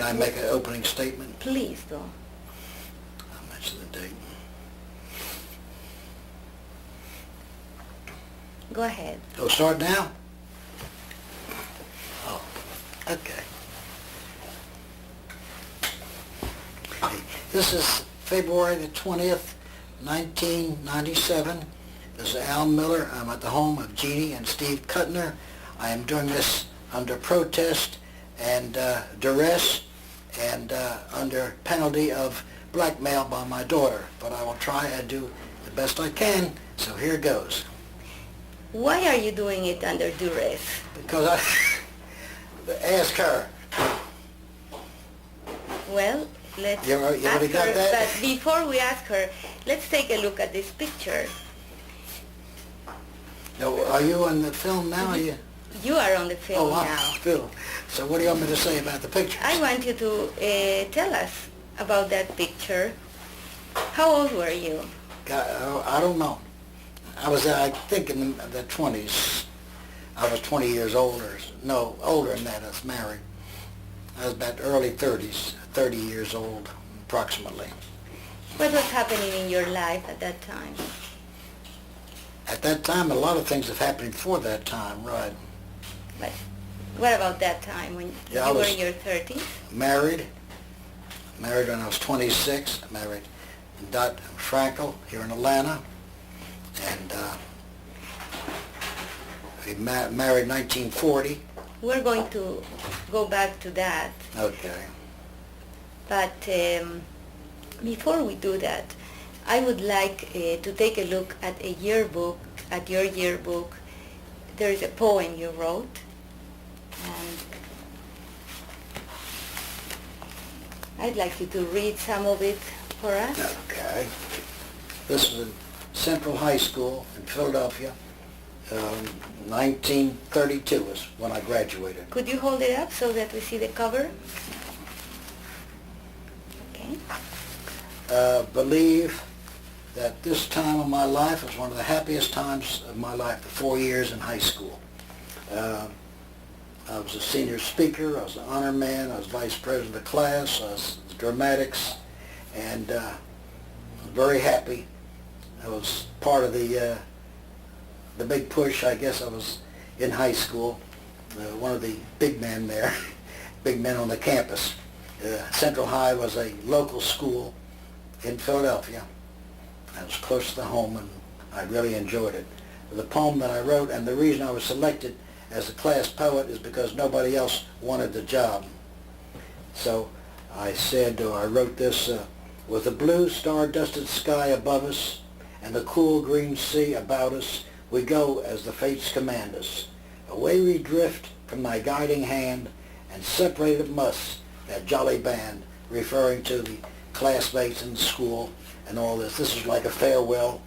I make an opening statement? Please do. I'll mention the date. Go ahead. Oh, start now? Oh, okay. This is February the 20th, 1997. This is Al Miller. I'm at the home of Jeannie and Steve Kuttner. I am doing this under protest and duress and under penalty of blackmail by my daughter. But I will try and do the best I can, so here goes. Why are you doing it under duress? Because I ask her. Well, let's You already got her, that? but before we ask her, let's take a look at this picture. No, are you on the film now? Are you? You are on the film Oh, I'm now. film. So what do you want me to say about the pictures? I want you to tell us about that picture. How old were you? I don't know. I was, I think, in the 20s. I was 20 years older. No, older than that. I was married. I was about early 30s, 30 years old, approximately. What was happening in your life at that time? At that time, a lot of things have happened before that time, right? But what about that time when Yeah, you were was- in your 30s? Married when I was 26. I married Dot Frankel here in Atlanta. And we married in 1940. We're going to go back to that. Okay. But before we do that, I would like to take a look at a yearbook, at your yearbook. There is a poem you wrote. And I'd like you to read some of it for us. Okay. This was in Central High School in Philadelphia. 1932 is when I graduated. Could you hold it up so that we see the cover? Okay. Believe that this time of my life was one of the happiest times of my life, the 4 years in high school. I was a senior speaker, I was an honor man, I was vice president of the class, I was dramatics, and I was very happy. I was part of the big push. I guess I was in high school, one of the big men there, big men on the campus. Central High was a local school in Philadelphia. I was close to home, and I really enjoyed it. The poem that I wrote, and the reason I was selected as a class poet is because nobody else wanted the job. So I said, or I wrote this, with the blue star-dusted sky above us and the cool green sea about us, we go as the fates command us. Away we drift from thy guiding hand, and separated must that jolly band, referring to the classmates in school and all this. This is like a farewell.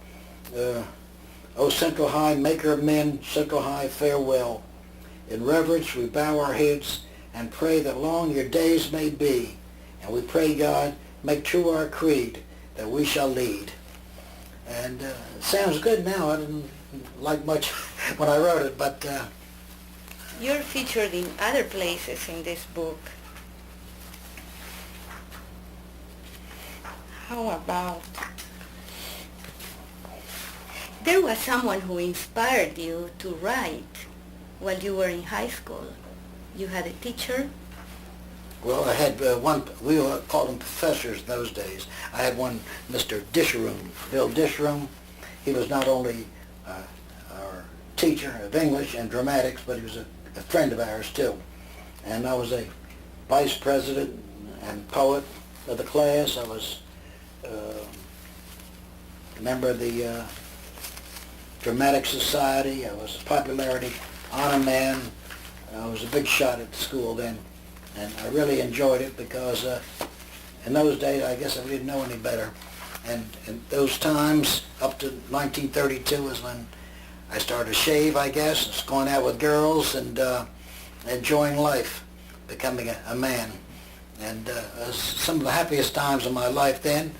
O Central High, maker of men, Central High, farewell. In reverence we bow our heads and pray that long your days may be. And we pray, God, make true our creed, that we shall lead. And it sounds good now. I didn't like much when I wrote it, but... You're featured in other places in this book. How about... There was someone who inspired you to write while you were in high school. You had a teacher? Well, I had one, we called them professors in those days. I had one, Mr. Disharoom, Bill Disharoom. He was not only our teacher of English and dramatics, but he was a friend of ours too. And I was a vice president and poet of the class. I was a member of the Dramatic Society. I was a popularity honor man. I was a big shot at the school then. And I really enjoyed it because in those days, I guess I didn't know any better. And in those times, up to 1932 is when I started to shave, I guess, and going out with girls and enjoying life, becoming a man. And it was some of the happiest times of my life then.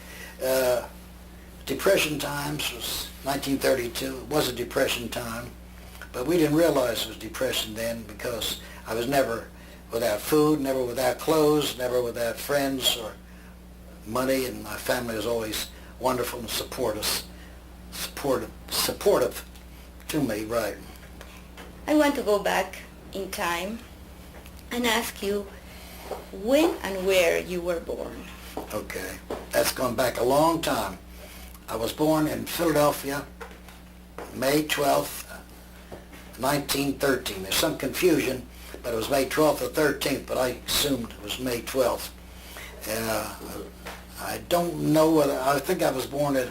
Depression times was 1932. It was a depression time, but we didn't realize it was depression then because I was never without food, never without clothes, never without friends or money, and my family was always wonderful and supportive to me, right. I want to go back in time and ask you when and where you were born. Okay, that's gone back a long time. I was born in Philadelphia, May 12th, 1913. There's some confusion, but it was May 12th or 13th, but I assumed it was May 12th. I don't know whether, I think I was born at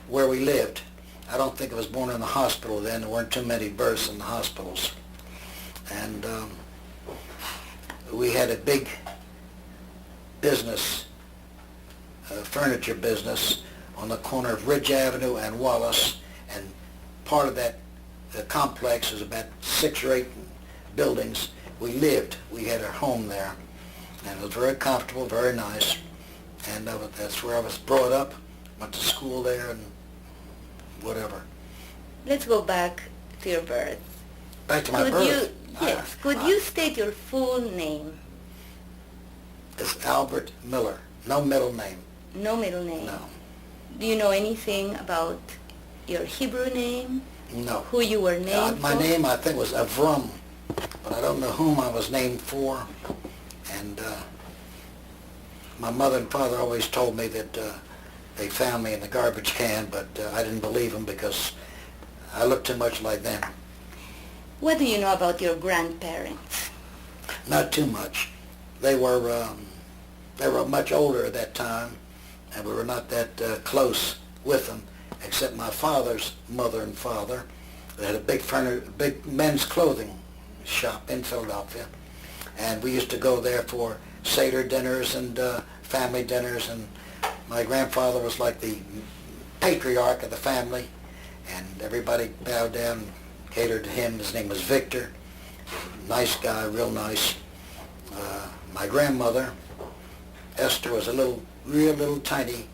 where we lived. I don't think I was born in the hospital then. There weren't too many births in the hospitals. And we had a big business, furniture business, on the corner of Ridge Avenue and Wallace, and part of that complex was about 6 or 8 buildings. We had our home there, and it was very comfortable, very nice, and that's where I was brought up, went to school there and whatever. Let's go back to your birth. Back to my Could birth. Yes. Could you state your full name? It's Albert Miller. No middle name. No middle name. No. Do you know anything about your Hebrew name? No. Who you were named My for? name, I think, was Avram, but I don't know whom I was named for. And my mother and father always told me that they found me in the garbage can, but I didn't believe them because I looked too much like them. What do you know about your grandparents? Not too much. They were much older at that time, and we were not that close with them, except my father's mother and father. They had a big men's clothing shop in Philadelphia, and we used to go there for Seder dinners and family dinners, and my grandfather was like the patriarch of the family, and everybody bowed down and catered to him. His name was Victor. Nice guy, real nice. My grandmother, Esther, was real little tiny.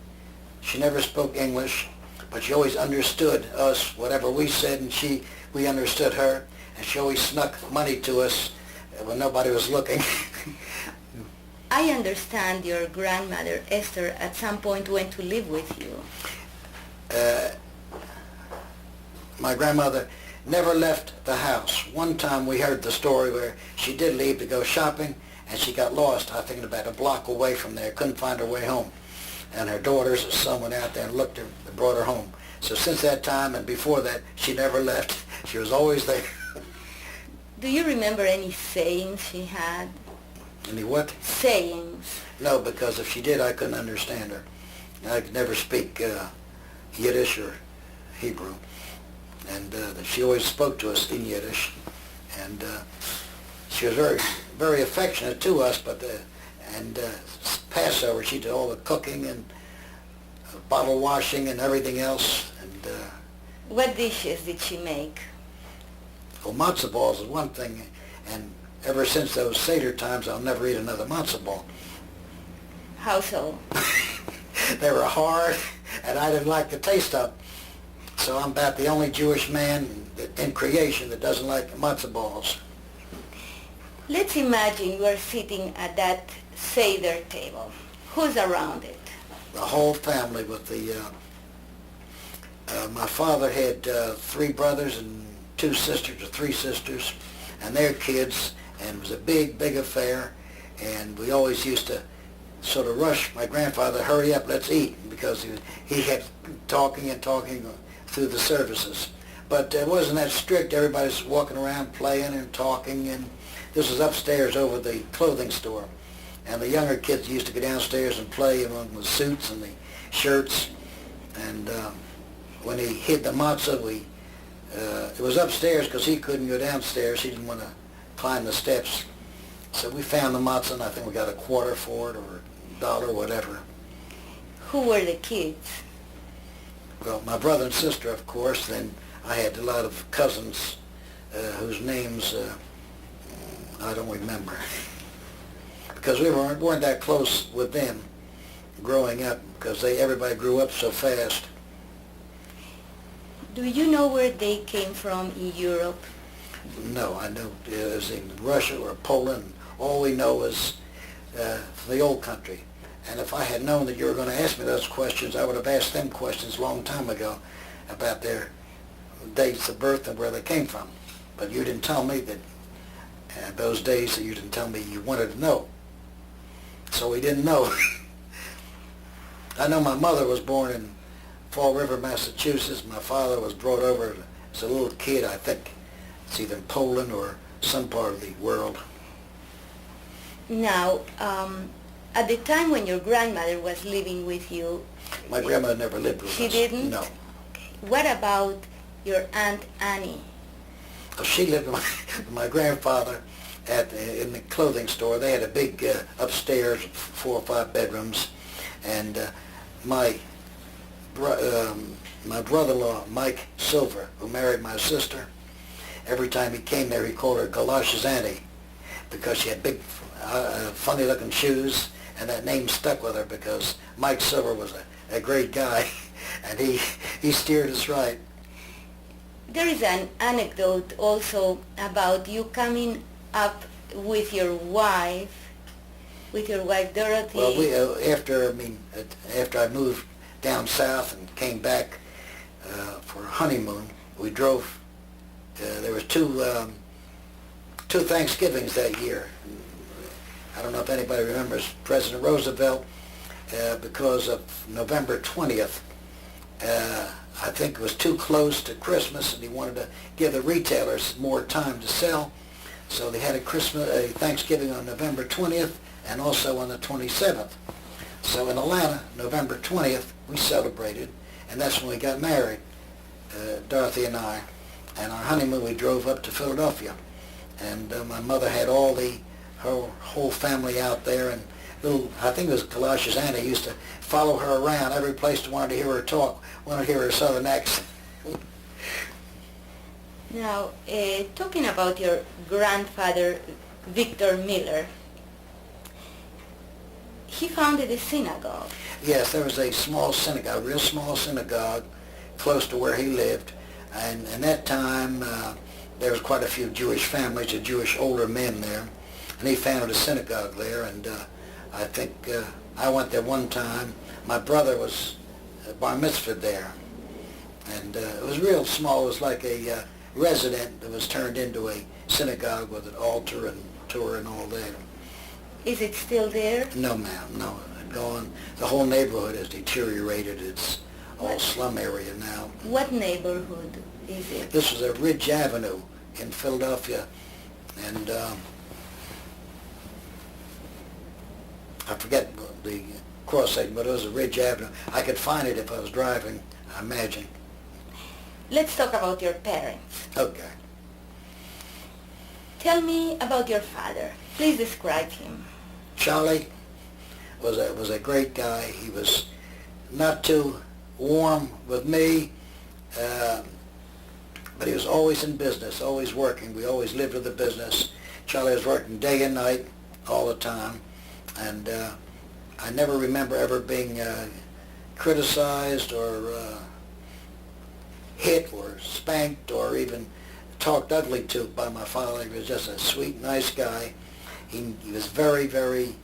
She never spoke English, but she always understood us, whatever we said, and we understood her, and she always snuck money to us when nobody was looking. I understand your grandmother, Esther, at some point went to live with you. My grandmother never left the house. One time we heard the story where she did leave to go shopping, and she got lost, I think about a block away from there, couldn't find her way home. And her daughters or son went out there and looked her, brought her home. So since that time and before that, she never left. She was always there. Do you remember any sayings she had? Any what? Sayings. No, because if she did, I couldn't understand her. I could never speak Yiddish or Hebrew. And she always spoke to us in Yiddish. And she was very, very affectionate to us, but Passover, she did all the cooking and bottle washing and everything else. And What dishes did she make? well, matzo balls is one thing, and ever since those Seder times, I'll never eat another matzo ball. How so? They were hard, and I didn't like the taste of them. So I'm about the only Jewish man in creation that doesn't like matzo balls. Let's imagine you are sitting at that Seder table. Who's around it? The whole family with my father had 3 brothers and 2 sisters, or 3 sisters, and their kids, and it was a big, big affair, and we always used to sort of rush my grandfather, hurry up, let's eat, because he kept talking and talking through the services. But it wasn't that strict. Everybody's walking around playing and talking, and this was upstairs over the clothing store. And the younger kids used to go downstairs and play among the suits and the shirts. And when he hid the matzah, it was upstairs because he couldn't go downstairs. He didn't want to climb the steps. So we found the matzah, and I think we got a quarter for it, or $1, whatever. Who were the kids? Well, my brother and sister, of course. Then I had a lot of cousins whose names I don't remember. Because we weren't that close with them growing up, because everybody grew up so fast. Do you know where they came from in Europe? No, I know it was in Russia or Poland all we know is the old country. And if I had known that you were going to ask me those questions, I would have asked them questions a long time ago about their dates of birth and where they came from. But you didn't tell me that those days that you didn't tell me you wanted to know. So we didn't know. I know my mother was born in Fall River, Massachusetts. My father was brought over as a little kid, I think. It's either in Poland or some part of the world. Now, at the time when your grandmother was living with you... My grandmother never lived with she us. She didn't? No. Okay. What about your Aunt Annie? She lived with my grandfather in the clothing store. They had a big upstairs, 4 or 5 bedrooms, and my brother-in-law, Mike Silver, who married my sister, every time he came there, he called her Galoshes Annie because she had big, funny-looking shoes, and that name stuck with her because Mike Silver was a great guy, and he steered us right. There is an anecdote also about you coming up with your wife Dorothy. Well, after I moved down south and came back for a honeymoon, we drove. There was two Thanksgivings that year. I don't know if anybody remembers President Roosevelt, because of November 20th. I think it was too close to Christmas, and he wanted to give the retailers more time to sell. So they had a Thanksgiving on November 20th and also on the 27th. So in Atlanta, November 20th, we celebrated, and that's when we got married, Dorothy and I. And our honeymoon, we drove up to Philadelphia. And my mother had her whole family out there, and I think it was Galoshes Annie, used to follow her around every place, wanted to hear her talk, wanted to hear her southern accent. Now, talking about your grandfather, Victor Miller, he founded a synagogue. Yes, there was a small synagogue, real small synagogue, close to where he lived. And in that time, there was quite a few Jewish families, Jewish older men there. And he founded a synagogue there, and I think I went there one time. My brother was bar mitzvahed there. And it was real small. It was like a resident that was turned into a synagogue with an altar and Torah and all that. Is it still there? No, ma'am, no. Gone. The whole neighborhood has deteriorated. It's all slum area now. What neighborhood is it? This was at Ridge Avenue in Philadelphia, and I forget the cross section, but it was a Ridge Avenue. I could find it if I was driving, I imagine. Let's talk about your parents. Okay. Tell me about your father. Please describe him. Charlie was a great guy. He was not too warm with me, but he was always in business, always working. We always lived with the business. Charlie was working day and night all the time, and I never remember ever being criticized or hit or spanked or even talked ugly to by my father. He was just a sweet, nice guy. He was very, very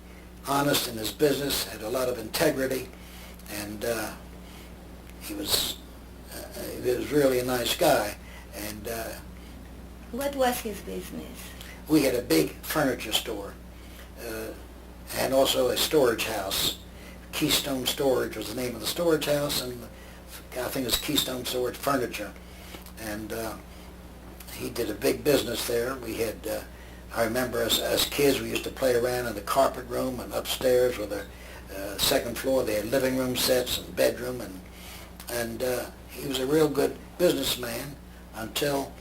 honest in his business, had a lot of integrity, and he was really a nice guy. And what was his business? We had a big furniture store and also a storage house. Keystone Storage was the name of the storage house, and I think it was Keystone Storage Furniture. And he did a big business there. We had, I remember as kids, we used to play around in the carpet room and upstairs with the second floor. They had living room sets and bedroom, and he was a real good businessman until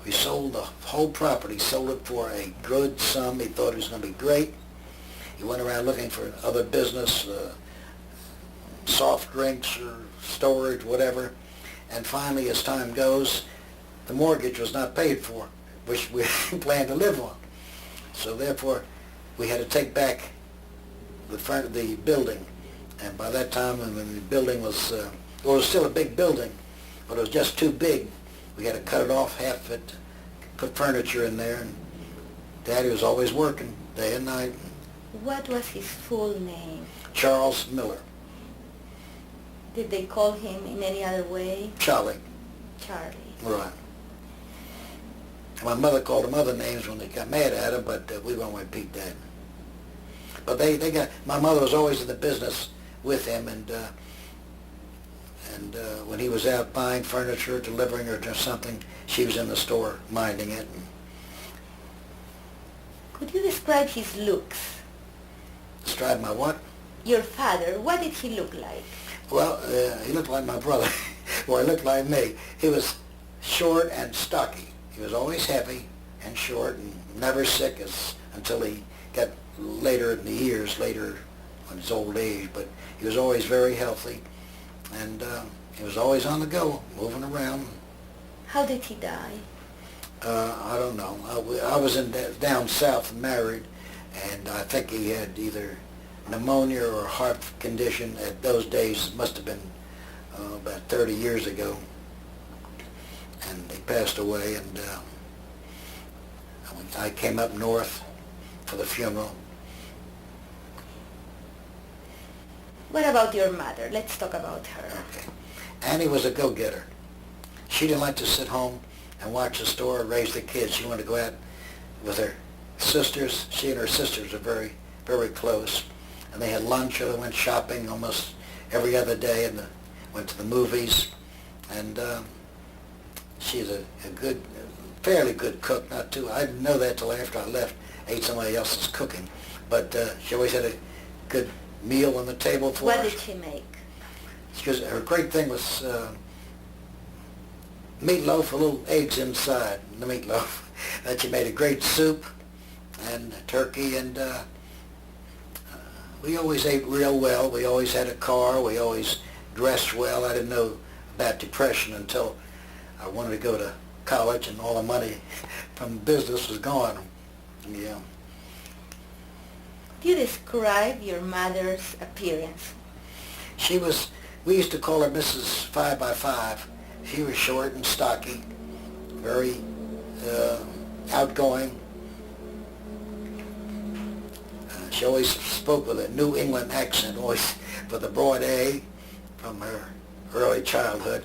we sold the whole property, sold it for a good sum. He thought it was going to be great. He went around looking for other business, soft drinks or storage, whatever. And finally, as time goes, the mortgage was not paid for, which we planned to live on. So therefore, we had to take back the building. And by that time, when the building was, it was still a big building, but it was just too big. We had to cut it off half of it, put furniture in there, and Daddy was always working day and night. What was his full name? Charles Miller. Did they call him in any other way? Charlie. Charlie. Right. My mother called him other names when they got mad at him, but we won't repeat that. But my mother was always in the business with him, and when he was out buying furniture, delivering or just something, she was in the store minding it. Could you describe his looks? Describe my what? Your father, what did he look like? Well, he looked like my brother, or he looked like me. He was short and stocky. He was always heavy and short and never sick until he got later in the years, later in his old age. But he was always very healthy, and he was always on the go, moving around. How did he die? I don't know. I was down south married, and I think he had either pneumonia or heart condition. At those days, it must have been about 30 years ago, and he passed away. And I came up north for the funeral. What about your mother? Let's talk about her. Okay. Annie was a go-getter. She didn't like to sit home and watch the store and raise the kids. She wanted to go out with her sisters. She and her sisters are very, very close. And they had lunch or they went shopping almost every other day and went to the movies. And she's a good, fairly good cook. Not too. I didn't know that till after I left, ate somebody else's cooking. But she always had a good meal on the table for us. What did she make? Because her great thing was meatloaf with little eggs inside the meatloaf. Then she made a great soup and turkey, and we always ate real well. We always had a car. We always dressed well. I didn't know about depression until I wanted to go to college, and all the money from business was gone. Yeah. Do you describe your mother's appearance? We used to call her Mrs. 5x5. She was short and stocky, very outgoing. She always spoke with a New England accent, always with a broad A from her early childhood.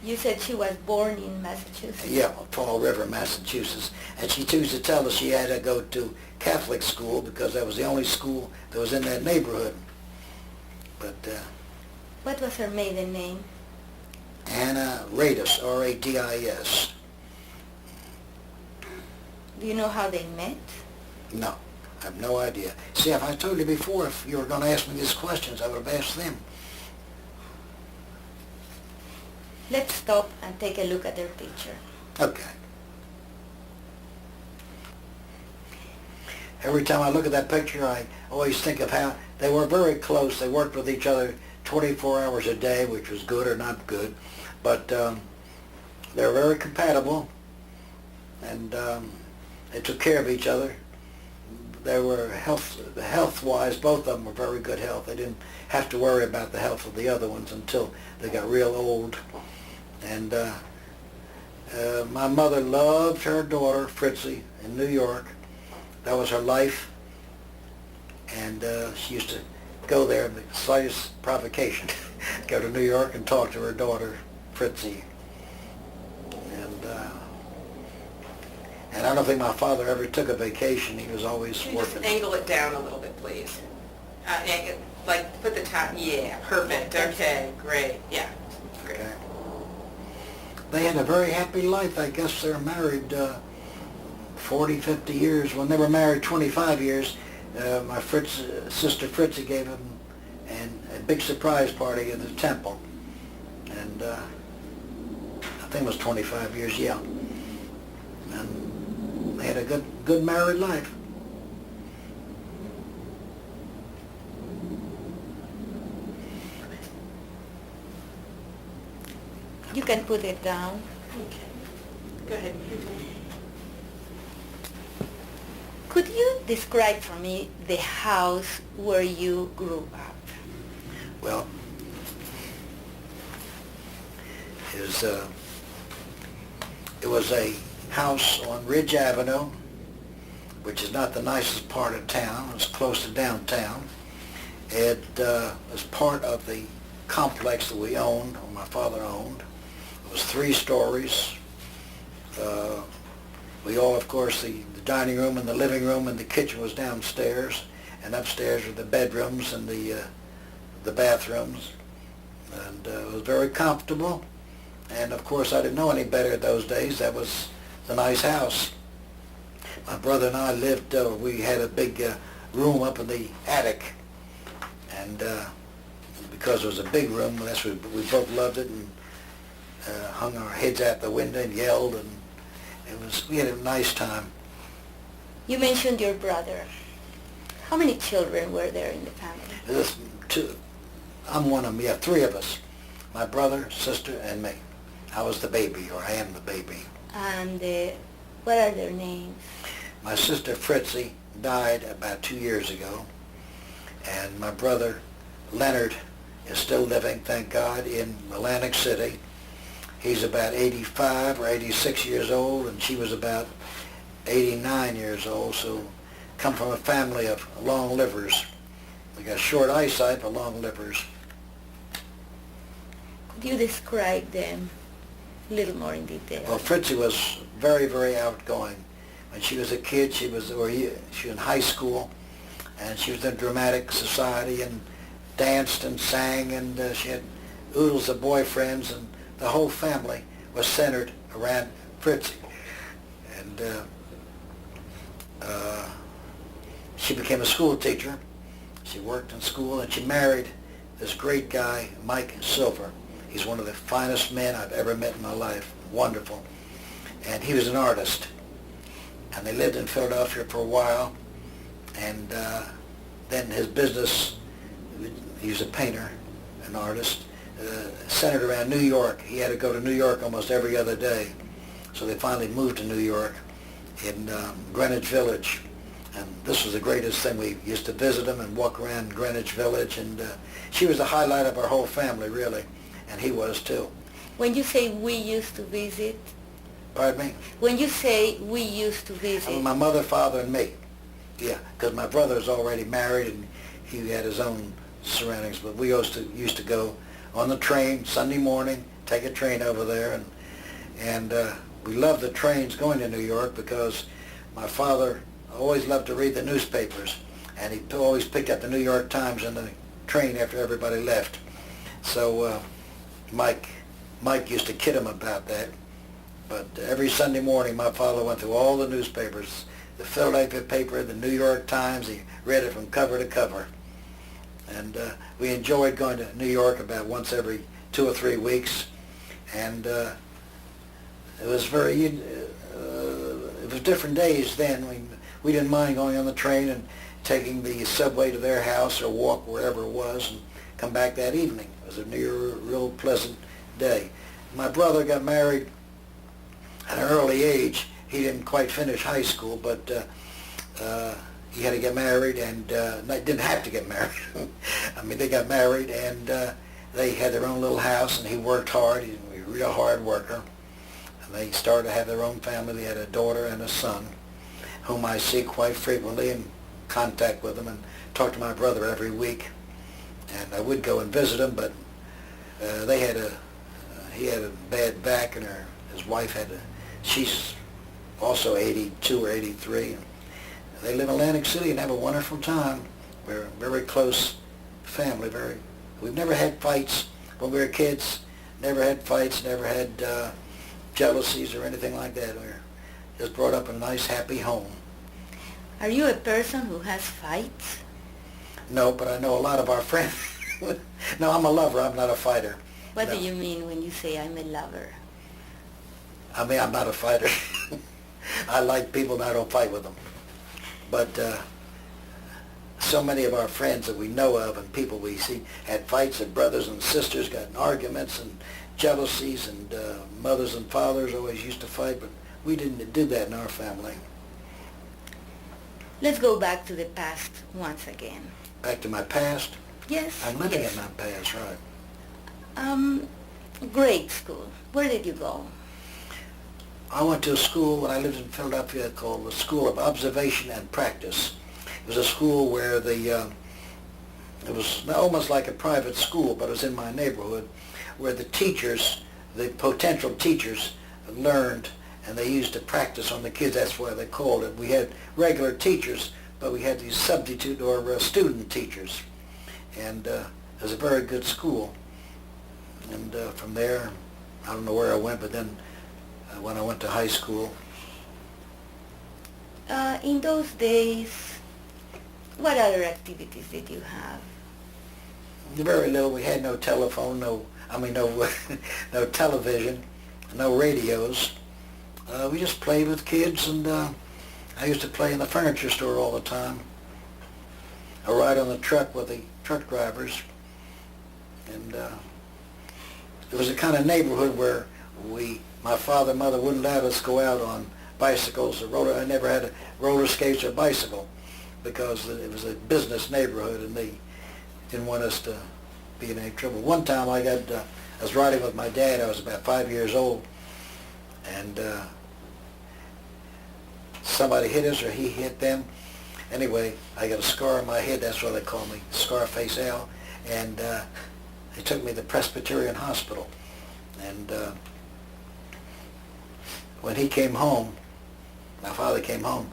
You said she was born in Massachusetts. Yeah, Fall River, Massachusetts. And she used to tell us she had to go to Catholic school because that was the only school that was in that neighborhood. But what was her maiden name? Anna Radis, R-A-D-I-S. Do you know how they met? No, I have no idea. See, if I told you before, if you were going to ask me these questions, I would have asked them. Let's stop and take a look at their picture. Okay. Every time I look at that picture, I always think of how they were very close. They worked with each other 24 hours a day, which was good or not good. But they were very compatible, and they took care of each other. They were health-wise, both of them were very good health. They didn't have to worry about the health of the other ones until they got real old. And my mother loved her daughter, Fritzie, in New York. That was her life. And she used to go there in the slightest provocation, go to New York and talk to her daughter, Fritzie. And I don't think my father ever took a vacation. He was always Can you working. just angle it down a little bit, please? Like, put the top, yeah, perfect, okay, great, yeah, great. Okay. They had a very happy life. I guess they were married 40, 50 years. When they were married 25 years, my sister Fritzie gave him a big surprise party at the temple. And I think it was 25 years, yeah. And they had a good married life. You can put it down. Okay. Go ahead. Could you describe for me the house where you grew up? Well, it was a house on Ridge Avenue which is not the nicest part of town. It's close to downtown. It was part of the complex that we owned, or my father owned. It was 3 stories. We all, of course, the dining room and the living room and the kitchen was downstairs, and upstairs were the bedrooms and the bathrooms. And it was very comfortable. And of course, I didn't know any better those days. That was the nice house. My brother and I lived, we had a big room up in the attic. And because it was a big room, that's what we both loved it, and hung our heads out the window and yelled, and we had a nice time. You mentioned your brother. How many children were there in the family? I'm one of them. Yeah, 3 of us. My brother, sister, and me. I was the baby, or I am the baby. And what are their names? My sister Fritzie died about 2 years ago, and my brother Leonard is still living, thank God, in Atlantic City. He's about 85 or 86 years old, and she was about 89 years old, so come from a family of long livers. We got short eyesight, but long livers. Could you describe them a little more in detail? Well, Fritzie was very, very outgoing. When she was a kid, she was in high school, and she was in dramatic society and danced and sang, and she had oodles of boyfriends, and the whole family was centered around Fritzie. And she became a school teacher. She worked in school, and she married this great guy, Mike Silver. He's one of the finest men I've ever met in my life. Wonderful. And he was an artist. And they lived in Philadelphia for a while. And then his business, he was a painter, an artist, centered around New York. He had to go to New York almost every other day. So they finally moved to New York in Greenwich Village. And this was the greatest thing. We used to visit him and walk around Greenwich Village. And she was the highlight of our whole family, really. And he was, too. When you say we used to visit, Pardon me? when you say we used to visit, My mother, father, and me. Yeah, because my brother was already married, and he had his own surroundings. But we used to go on the train Sunday morning, take a train over there, and we loved the trains going to New York because my father always loved to read the newspapers, and he always picked up the New York Times in the train after everybody left. So Mike used to kid him about that. But every Sunday morning, my father went through all the newspapers, the Philadelphia paper, the New York Times. He read it from cover to cover. And we enjoyed going to New York about once every 2 or 3 weeks. And it was it was different days then. We didn't mind going on the train and taking the subway to their house or walk wherever it was and come back that evening. It was a real pleasant day. My brother got married at an early age. He didn't quite finish high school, but he had to get married, and didn't have to get married. I mean, they got married, and they had their own little house, and he worked hard. He was a real hard worker. And they started to have their own family. They had a daughter and a son, whom I see quite frequently, and contact with them, and talk to my brother every week. And I would go and visit him, but he had a bad back, and his wife she's also 82 or 83. And they live in Atlantic City and have a wonderful time. We're a very close family. We've never had fights when we were kids. Never had fights. Never had jealousies or anything like that. We were just brought up in a nice, happy home. are you a person who has fights? No, but I know a lot of our friends. No, I'm a lover. I'm not a fighter. What No. do you mean when you say I'm a lover? I mean, I'm not a fighter. I like people, and I don't fight with them. But so many of our friends that we know of and people we see had fights, and brothers and sisters got in arguments and jealousies, and mothers and fathers always used to fight, but we didn't do that in our family. Let's go back to the past once again. Back to my past. Yes. I'm living yes. in my past, right. Grade school. Where did you go? I went to a school when I lived in Philadelphia called the School of Observation and Practice. It was a school where it was almost like a private school, but it was in my neighborhood, where the teachers, the potential teachers, learned, and they used to practice on the kids. That's why they called it. We had regular teachers, but we had these substitute or student teachers. And it was a very good school. And from there, I don't know where I went, but then when I went to high school. In those days, what other activities did you have? Very little. We had no telephone, no no television, no radios. We just played with kids, and I used to play in the furniture store all the time. I ride on the truck with the truck drivers, and it was a kind of neighborhood where my father and mother wouldn't let us go out on bicycles or I never had roller skates or bicycle because it was a business neighborhood, and they didn't want us to be in any trouble. One time I was riding with my dad. I was about 5 years old, and somebody hit us or he hit them. Anyway, I got a scar on my head. That's why they call me Scarface Al. And they took me to the Presbyterian Hospital. And when he came home, my father came home,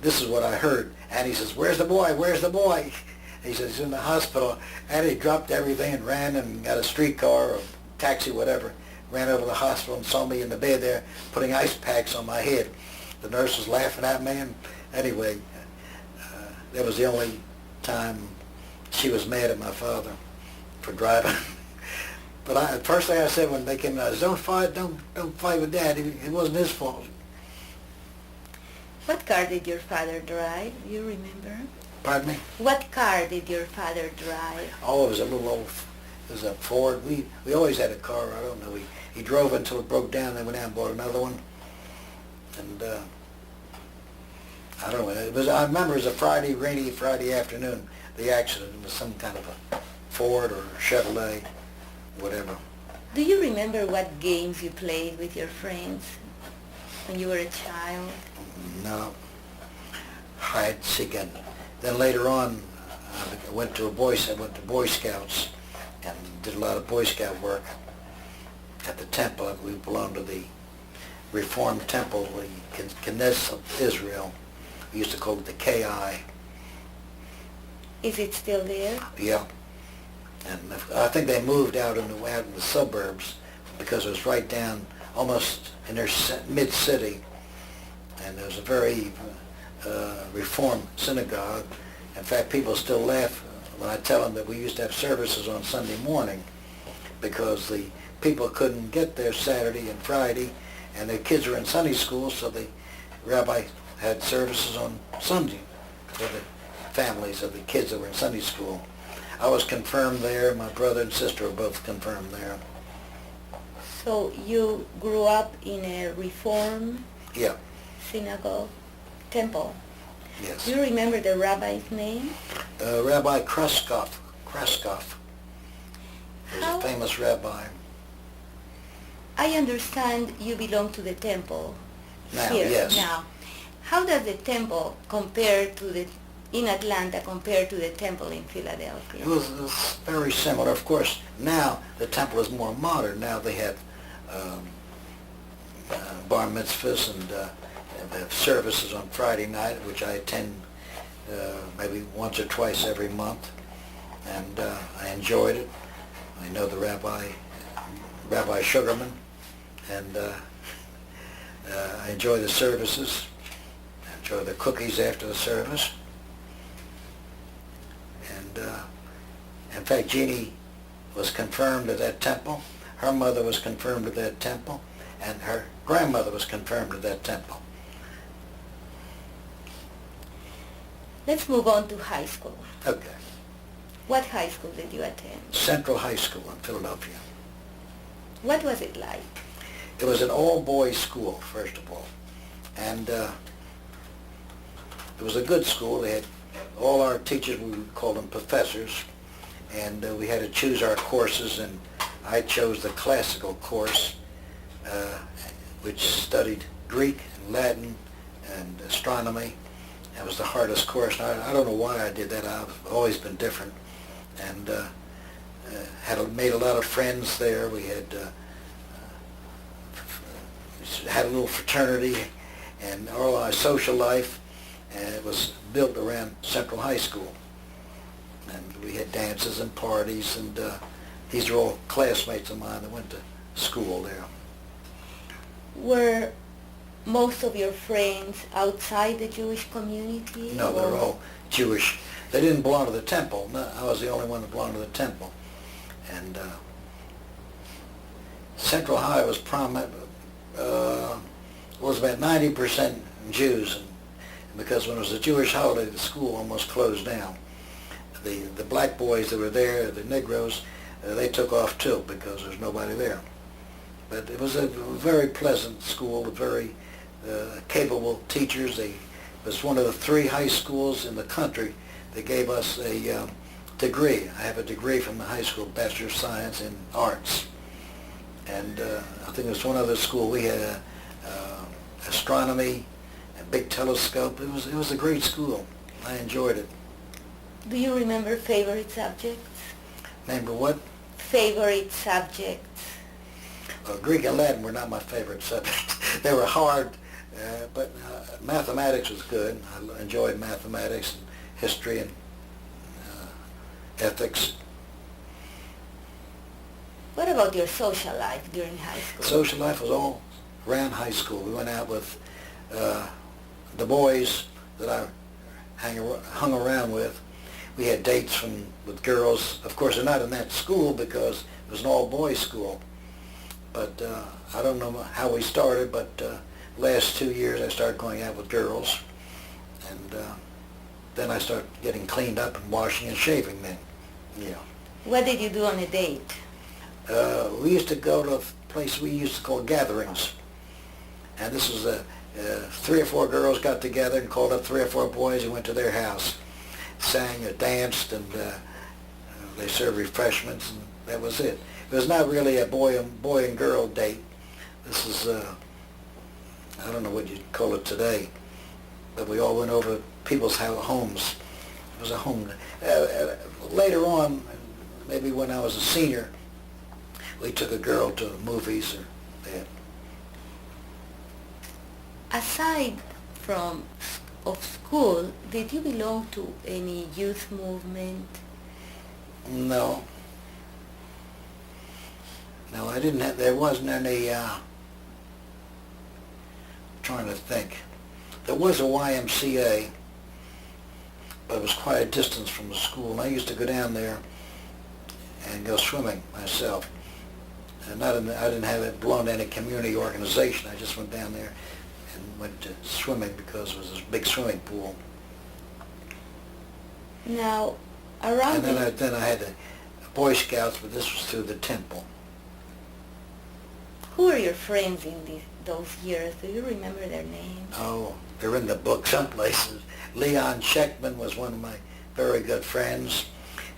this is what I heard. Annie says, "Where's the boy? Where's the boy?" He says, "He's in the hospital." Annie dropped everything and ran and got a streetcar or taxi, whatever, ran over to the hospital and saw me in the bed there putting ice packs on my head. The nurse was laughing at me, and anyway, that was the only time she was mad at my father for driving. But the first thing I said when they came out is, don't fight with Dad. It wasn't his fault. What car did your father drive? You remember? Pardon me? What car did your father drive? Oh, it was a little old, it was a Ford. We always had a car. I don't know. He drove until it broke down, then went out and bought another one. And I don't know. I remember it was a rainy Friday afternoon. The accident. It was some kind of a Ford or Chevrolet, whatever. Do you remember what games you played with your friends when you were a child? No. Hide, seek, and then later on, I went to Boy Scouts and did a lot of Boy Scout work at the temple. We belonged to the Reformed Temple, the Knesset of Israel. We used to call it the KI. Is it still there? Yeah. And I think they moved out in the suburbs because it was right down almost in their mid-city. And there was a very Reformed synagogue. In fact, people still laugh when I tell them that we used to have services on Sunday morning because the people couldn't get there Saturday and Friday, and their kids were in Sunday school, so the rabbi had services on Sunday for the families of the kids that were in Sunday school. I was confirmed there. My brother and sister were both confirmed there. So you grew up in a Reform Yeah. synagogue temple. Yes. Do you remember the rabbi's name? Rabbi Kraskov. He was How- a famous rabbi. I understand you belong to the temple Now, here yes. now. How does the temple compare to in Atlanta compare to the temple in Philadelphia? It was very similar. Of course, now the temple is more modern. Now they have bar mitzvahs and they have services on Friday night, which I attend maybe once or twice every month, and I enjoyed it. I know the Rabbi Sugarman, and I enjoy the services. I enjoy the cookies after the service. And in fact, Jeannie was confirmed at that temple. Her mother was confirmed at that temple, and her grandmother was confirmed at that temple. Let's move on to high school. Okay. What high school did you attend? Central High School in Philadelphia. What was it like? It was an all-boys school, first of all. And it was a good school. They had all our teachers, we would call them professors, and we had to choose our courses, and I chose the classical course. which studied Greek and Latin and astronomy. That was the hardest course. And I don't know why I did that. I've always been different, and made a lot of friends there. We had a little fraternity and all our social life, and it was built around Central High School. And we had dances and parties, and these are all classmates of mine that went to school there. Were most of your friends outside the Jewish community? No, or- they're all Jewish. They didn't belong to the temple. No, I was the only one that belonged to the temple. And Central High was was about 90% Jews, and because when it was a Jewish holiday, the school almost closed down. The black boys that were there, the Negroes, they took off too because there was nobody there. But it was a very pleasant school, very capable teachers. It was one of the 3 high schools in the country that gave us a degree. I have a degree from the high school, Bachelor of Science in Arts. And I think it was one other school. We had astronomy, a big telescope. It was a great school. I enjoyed it. Do you remember favorite subjects? Remember what? Favorite subjects. Greek and Latin were not my favorite subjects. They were hard, but mathematics was good. I enjoyed mathematics and history and ethics. What about your social life during high school? Social life was all around high school. We went out with the boys that I hung around with. We had dates with girls. Of course, they're not in that school because it was an all-boys school. But I don't know how we started, but last 2 years I started going out with girls. And then I started getting cleaned up and washing and shaving then. Yeah. What did you do on a date? We used to go to a place we used to call gatherings. And this was 3 or 4 girls got together and called up 3 or 4 boys and went to their house. Sang or danced, and they served refreshments, and that was it. It was not really a boy and girl date. This is, I don't know what you'd call it today, but we all went over people's homes. It was a home. Later on, maybe when I was a senior, we took a girl to movies or that. Aside of school, did you belong to any youth movement? No. No, I didn't have, there wasn't any, trying to think. There was a YMCA, but it was quite a distance from the school, and I used to go down there and go swimming myself. And I didn't belong to any community organization. I just went down there and went to swimming because it was this big swimming pool. Now, around And then I had the Boy Scouts, but this was through the temple. who were your friends in those years? Do you remember their names? Oh, they're in the book some places. Leon Scheckman was one of my very good friends.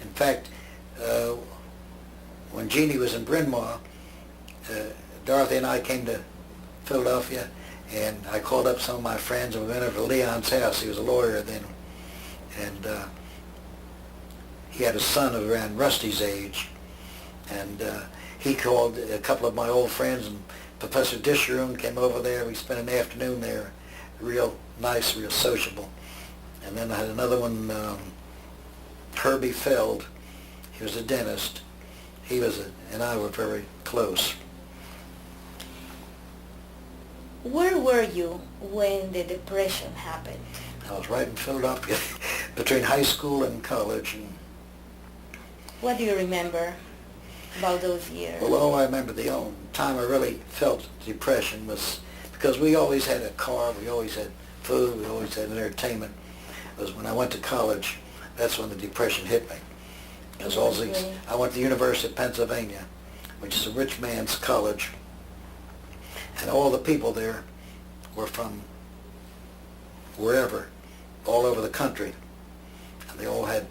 In fact, when Jeannie was in Bryn Mawr, Dorothy and I came to Philadelphia, and I called up some of my friends, and we went over to Leon's house. He was a lawyer then, and he had a son of around Rusty's age, and he called a couple of my old friends, and Professor Disharoon came over there. We spent an afternoon there, real nice, real sociable. And then I had another one, Herbie Feld. He was a dentist. He was and I were very close. Where were you when the Depression happened? I was right in Philadelphia, between high school and college. And, What do you remember about those years? well, all I remember, the only time I really felt depression was because we always had a car, we always had food, we always had entertainment. It was when I went to college, that's when the depression hit me. Because I went to the University of Pennsylvania, which is a rich man's college, and all the people there were from wherever, all over the country. And they all had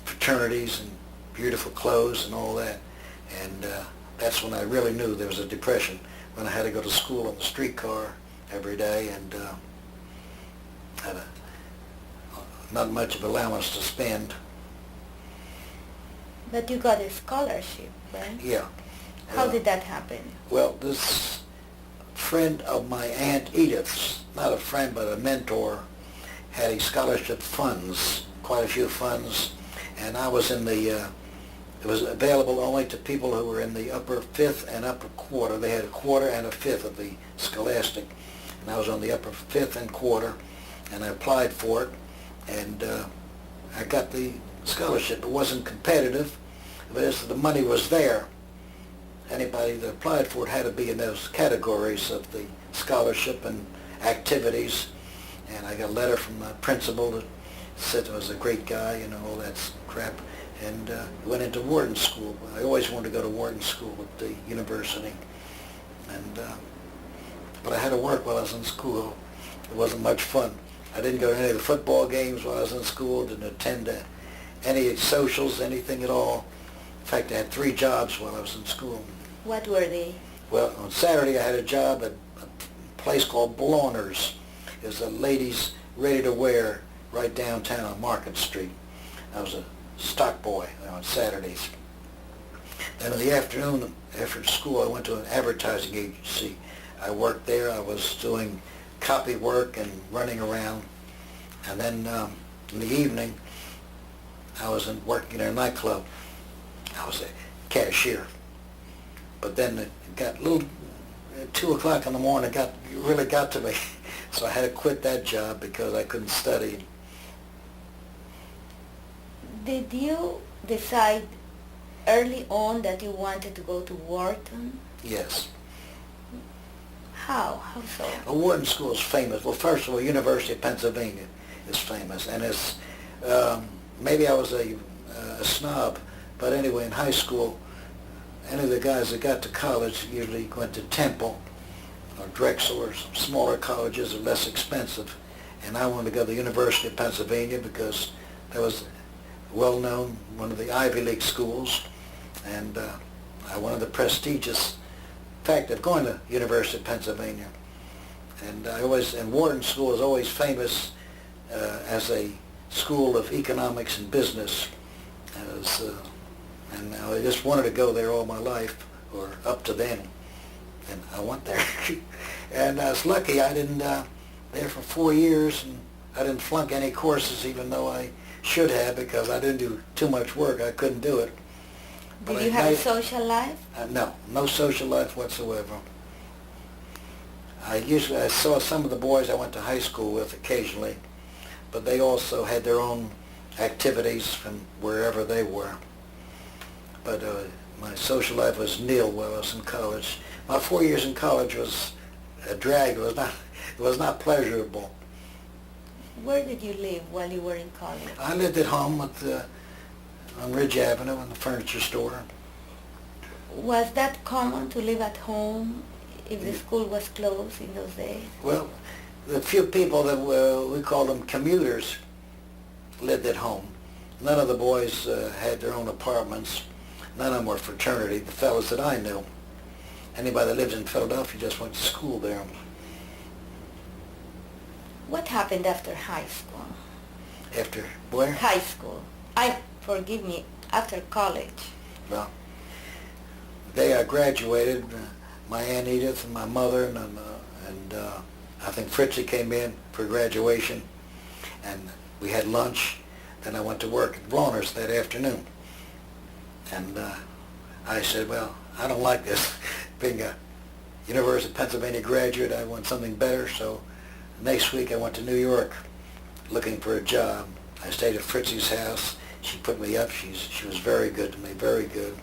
fraternities and beautiful clothes and all that. And that's when I really knew there was a depression. when I had to go to school on the streetcar every day, and had not much of allowance to spend. But you got a scholarship, right? Yeah. How did that happen? Well, this friend of my Aunt Edith's, not a friend but a mentor, had a scholarship funds, quite a few funds, and I was in the, it was available only to people who were in the upper fifth and upper quarter. They had a quarter and a fifth of the Scholastic, and I was on the upper fifth and quarter, and I applied for it, and I got the scholarship. It wasn't competitive, but as the money was there, anybody that applied for it had to be in those categories of the scholarship and activities. And I got a letter from the principal that said I was a great guy, you know, all that crap. And went into Wharton School. I always wanted to go to Wharton School at the university. And but I had to work while I was in school. It wasn't much fun. I didn't go to any of the football games while I was in school, didn't attend any socials, anything at all. In fact, I had 3 jobs while I was in school. What were they? Well, on Saturday I had a job at a place called Blauner's. It was a ladies' ready-to-wear right downtown on Market Street. I was a stock boy on Saturdays. Then in the afternoon, after school, I went to an advertising agency. I worked there. I was doing copy work and running around. And then in the evening, I was working in a nightclub. I was a cashier. But then it got a little, at 2 o'clock in the morning, it really got to me. So I had to quit that job because I couldn't study. Did you decide early on that you wanted to go to Wharton? Yes. How? How so? A Wharton School is famous. Well, first of all, University of Pennsylvania is famous. And it's, maybe I was a snob, but anyway, in high school, any of the guys that got to college usually went to Temple or Drexel or some smaller colleges are less expensive. And I wanted to go to the University of Pennsylvania because that was well-known, one of the Ivy League schools, and I wanted the prestigious fact of going to University of Pennsylvania. And Wharton School is always famous as a school of economics and business. And I just wanted to go there all my life, or up to then, and I went there. And I was lucky. I didn't, there for 4 years, and I didn't flunk any courses, even though I should have, because I didn't do too much work. I couldn't do it. Did you have a social life? No, no social life whatsoever. I saw some of the boys I went to high school with occasionally, but they also had their own activities from wherever they were. But my social life was nil while I was in college. My 4 years in college was a drag. It was not pleasurable. Where did you live while you were in college? I lived at home on Ridge Avenue in the furniture store. Was that common to live at home if the school was closed in those days? Well, the few people that we called them commuters lived at home. None of the boys had their own apartments. None of them were fraternity, the fellows that I knew. Anybody that lived in Philadelphia just went to school there. What happened after high school? After where? High school. Forgive me, after college. Well, the day I graduated, my Aunt Edith and my mother and I think Fritzie came in for graduation, and we had lunch. Then I went to work at Blauner's that afternoon. And I said, well, I don't like this. Being a University of Pennsylvania graduate, I want something better. So next week I went to New York looking for a job. I stayed at Fritzie's house. She put me up. She was very good to me, very good.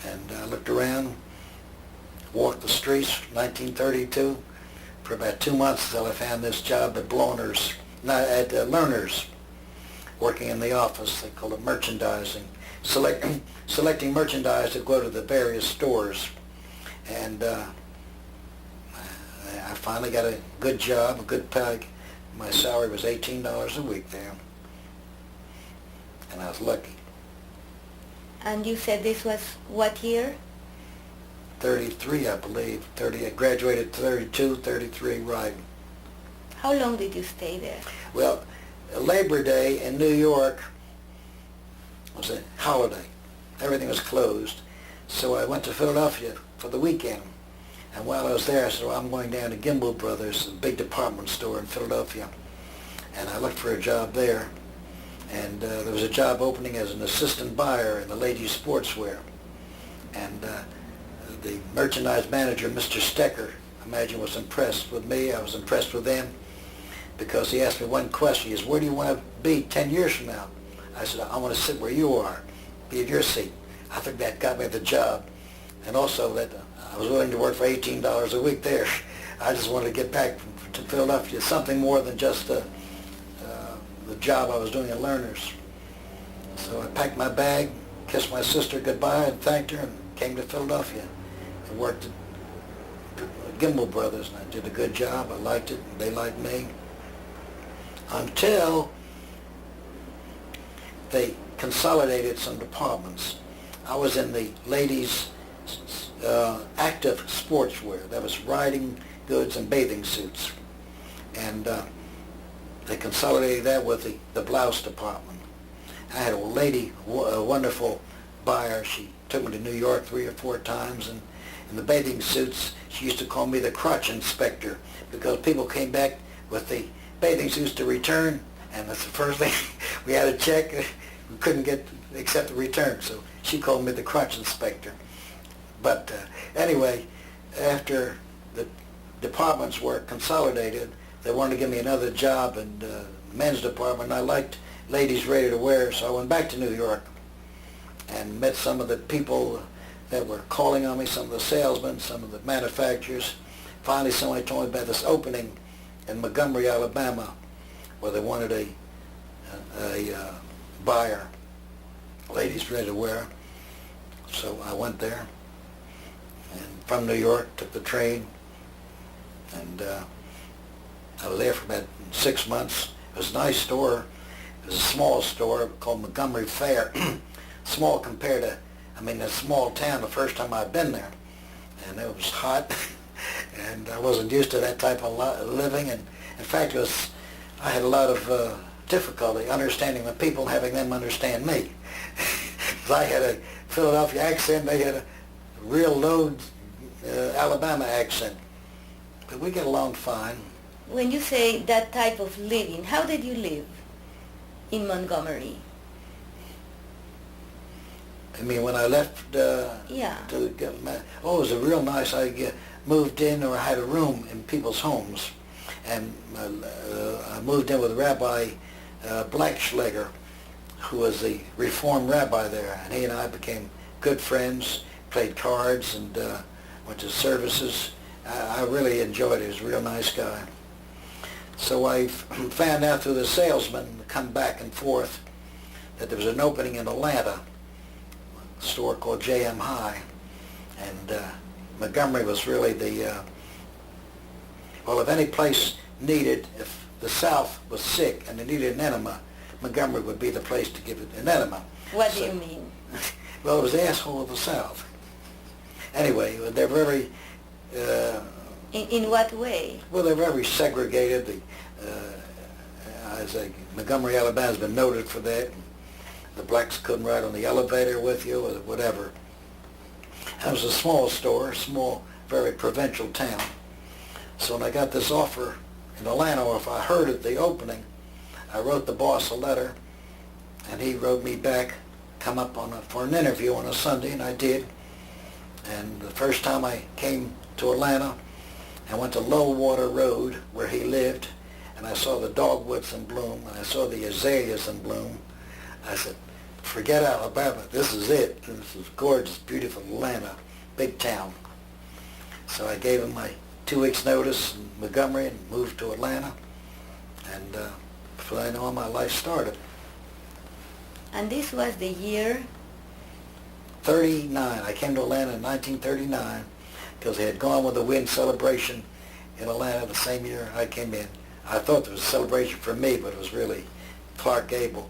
And I looked around, walked the streets, 1932, for about 2 months until I found this job at Blauner's, at Lerner's, working in the office. They call it merchandising, selecting merchandise to go to the various stores. And I finally got a good job, a good pay. My salary was $18 a week there, and I was lucky. And you said this was what year? 33, I believe. I graduated 32, 33, right. How long did you stay there? Well, Labor Day in New York was a holiday. Everything was closed. So I went to Philadelphia for the weekend. And while I was there, I said, well, I'm going down to Gimbel Brothers, a big department store in Philadelphia. And I looked for a job there. And there was a job opening as an assistant buyer in the ladies' sportswear. And the merchandise manager, Mr. Stecker, I imagine was impressed with me. I was impressed with them because he asked me one question. He says, where do you want to be 10 years from now? I said, I want to sit where you are, be at your seat. I think that got me the job. And also that I was willing to work for $18 a week there. I just wanted to get back to Philadelphia, something more than just the job I was doing at Lerner's. So I packed my bag, kissed my sister goodbye and thanked her and came to Philadelphia and worked at Gimbel Brothers. And I did a good job. I liked it. And they liked me. Until they consolidated some departments. I was in the ladies' active sportswear. That was riding goods and bathing suits. And they consolidated that with the blouse department. I had a lady, a wonderful buyer. She took me to New York 3 or 4 times, and in the bathing suits, she used to call me the crotch inspector because people came back with the bathing suits to return, and that's the first thing we had to check. We couldn't accept the return, so she called me the crotch inspector. But anyway, after the departments were consolidated, they wanted to give me another job in the men's department. I liked ladies ready to wear, so I went back to New York and met some of the people that were calling on me, some of the salesmen, some of the manufacturers. Finally, somebody told me about this opening in Montgomery, Alabama, where they wanted a buyer, ladies ready to wear. So I went there, and from New York, took the train, and I was there for about 6 months. It was a nice store. It was a small store called Montgomery Fair. Small compared to, a small town the first time I'd been there. And it was hot, and I wasn't used to that type of living. And in fact, I had a lot of difficulty understanding the people, having them understand me. 'Cause I had a Philadelphia accent, they had a real low Alabama accent. But we get along fine. When you say that type of living, how did you live in Montgomery? I mean, when I left Yeah. to get it was a real nice. I moved in, or I had a room in people's homes, and I moved in with Rabbi Blackschlager, who was the Reformed rabbi there, and he and I became good friends, played cards, and went to services. I really enjoyed it. He was a real nice guy. So I found out through the salesman, come back and forth, that there was an opening in Atlanta, a store called J.M. High, and Montgomery was really if any place needed, if the South was sick and they needed an enema, Montgomery would be the place to give it an enema. What do you mean? Well, it was the asshole of the South. Anyway, they're very... In what way? Well, they're very segregated. Montgomery, Alabama has been noted for that. The blacks couldn't ride on the elevator with you or whatever. And it was a small store, small, very provincial town. So when I got this offer in Atlanta, or if I heard at the opening, I wrote the boss a letter, and he wrote me back, come up for an interview on a Sunday, and I did. And the first time I came to Atlanta, I went to Lowwater Road, where he lived, and I saw the dogwoods in bloom, and I saw the azaleas in bloom. I said, forget Alabama, this is it. This is gorgeous, beautiful Atlanta, big town. So I gave him my 2 weeks notice in Montgomery and moved to Atlanta, and from then on my life started. And this was the year? 39. I came to Atlanta in 1939 because they had gone with the Wind celebration in Atlanta the same year I came in. I thought there was a celebration for me, but it was really Clark Gable.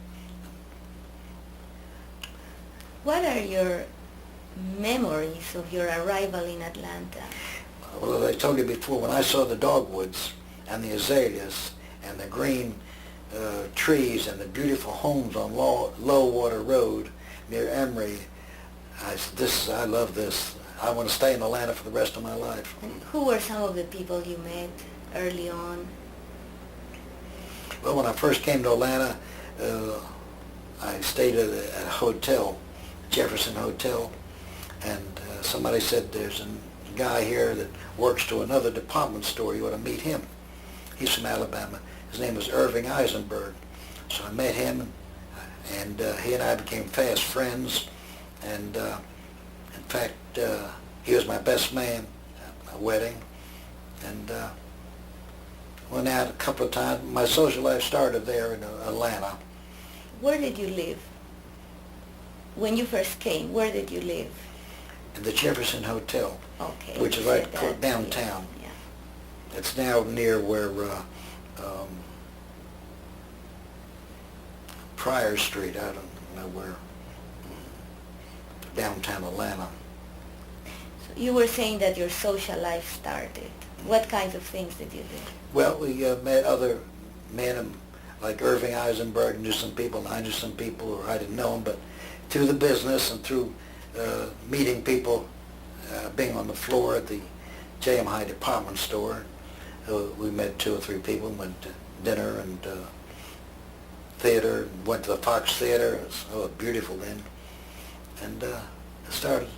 What are your memories of your arrival in Atlanta? Well, as I told you before, when I saw the dogwoods and the azaleas and the green trees and the beautiful homes on Low Water Road near Emory, I said, I love this. I want to stay in Atlanta for the rest of my life. And who were some of the people you met early on? Well, when I first came to Atlanta, I stayed at a hotel, Jefferson Hotel, and somebody said there's a guy here that works to another department store. You ought to meet him. He's from Alabama. His name was Irving Eisenberg. So I met him, and he and I became fast friends. And in fact, he was my best man at my wedding. And went out a couple of times. My social life started there in Atlanta. Where did you live? When you first came, where did you live? In the Jefferson Hotel, Okay. which is you right said that, downtown. Yeah. It's now near where Pryor Street, I don't know where, downtown Atlanta. So you were saying that your social life started. What kinds of things did you do? Well, we met other men like Irving Eisenberg, knew some people, and I knew some people, or I didn't know them, but through the business and through meeting people, being on the floor at the J.M. High department store, we met 2 or 3 people, went to dinner and theater, went to the Fox Theater. It was beautiful then. And started.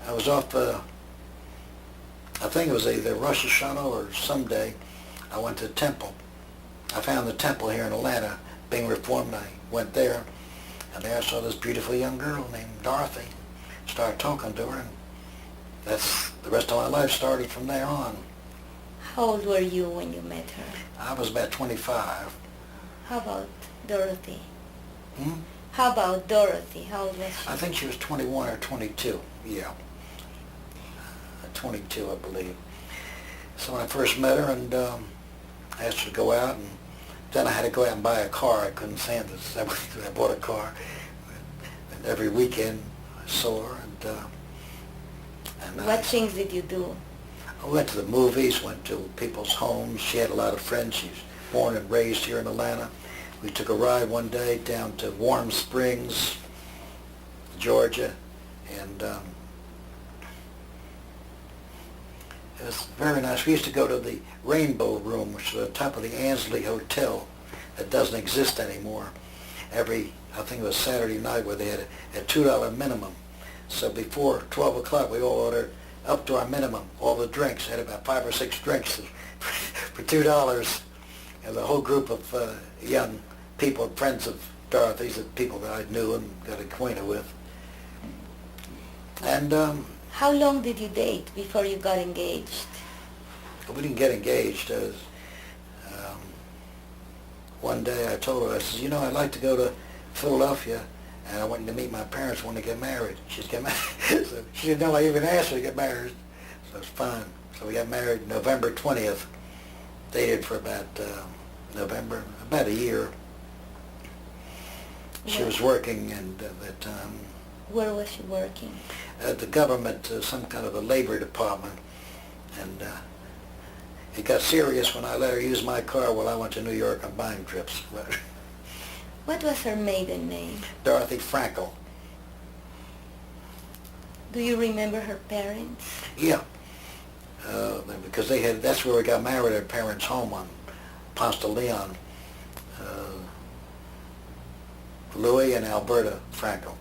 I was off, I think it was either Rosh Hashanah or some day, I went to the temple. I found the temple here in Atlanta being reformed. I went there, and there I saw this beautiful young girl named Dorothy. Started talking to her, and that's the rest of my life started from there on. How old were you when you met her? I was about 25. How about Dorothy? Hmm? How about Dorothy? How old was she? I think she was 21 or 22, yeah. 22, I believe. So when I first met her, and I asked her to go out, and then I had to go out and buy a car. I couldn't stand this. So I bought a car. And every weekend I saw her, and What things did you do? I went to the movies, went to people's homes. She had a lot of friends. She's born and raised here in Atlanta. We took a ride one day down to Warm Springs, Georgia, and it was very nice. We used to go to the Rainbow Room, which is at the top of the Ansley Hotel that doesn't exist anymore. I think it was Saturday night, where they had a $2 minimum. So before 12 o'clock, we all ordered up to our minimum, all the drinks. Had about 5 or 6 drinks for $2. And the whole group of young people, friends of Dorothy's, the people that I knew and got acquainted with. And How long did you date before you got engaged? we didn't get engaged. One day I told her, I said, I'd like to go to Philadelphia, and I went to meet my parents when they get married. She's get married. So she didn't know I even asked her to get married. So it's fine. So we got married November 20th. Dated for about about a year. She was working, and at that time, Where was she working? at the government, some kind of a labor department. And it got serious when I let her use my car while I went to New York on buying trips. What was her maiden name? Dorothy Frankel. Do you remember her parents? Yeah. Because that's where we got married, at our parents' home on Ponce de Leon. Louis and Alberta Frankel.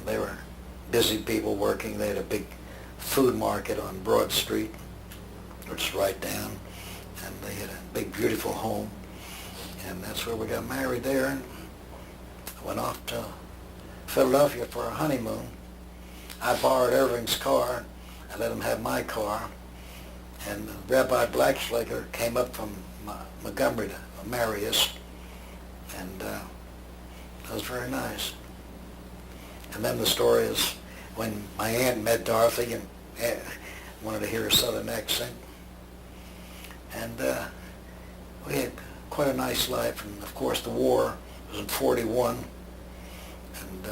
They were busy people working. They had a big food market on Broad Street, which is right down, and they had a big, beautiful home, and that's where we got married there. And I went off to Philadelphia for our honeymoon. I borrowed Irving's car. I let him have my car, and Rabbi Blackschlager came up from Montgomery to marry us, and that was very nice. And then the story is when my aunt met Dorothy and wanted to hear her southern accent. And we had quite a nice life. And of course the war was in 41. And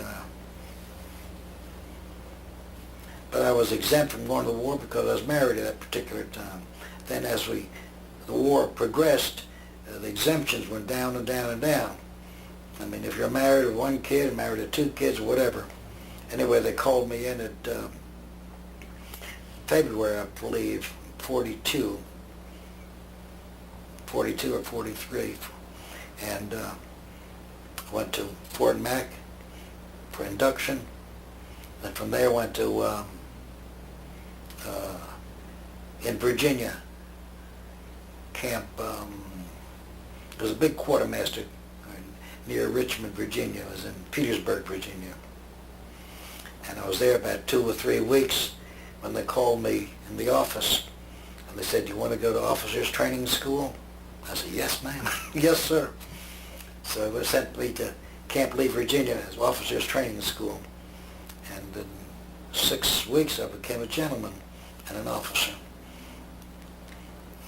I was exempt from going to the war because I was married at that particular time. Then as the war progressed, the exemptions went down and down and down. I mean, if you're married with one kid, married with 2 kids, or whatever. Anyway, they called me in at February, I believe, 42 or 43, and went to Fort Mac for induction. And from there went to in Virginia camp. It was a big quartermaster near Richmond, Virginia. It was in Petersburg, Virginia. And I was there about 2 or 3 weeks when they called me in the office. And they said, "Do you want to go to officers training school?" I said, "Yes, ma'am." "Yes, sir." So they sent me to Camp Lee, Virginia as officers training school. And in 6 weeks I became a gentleman and an officer.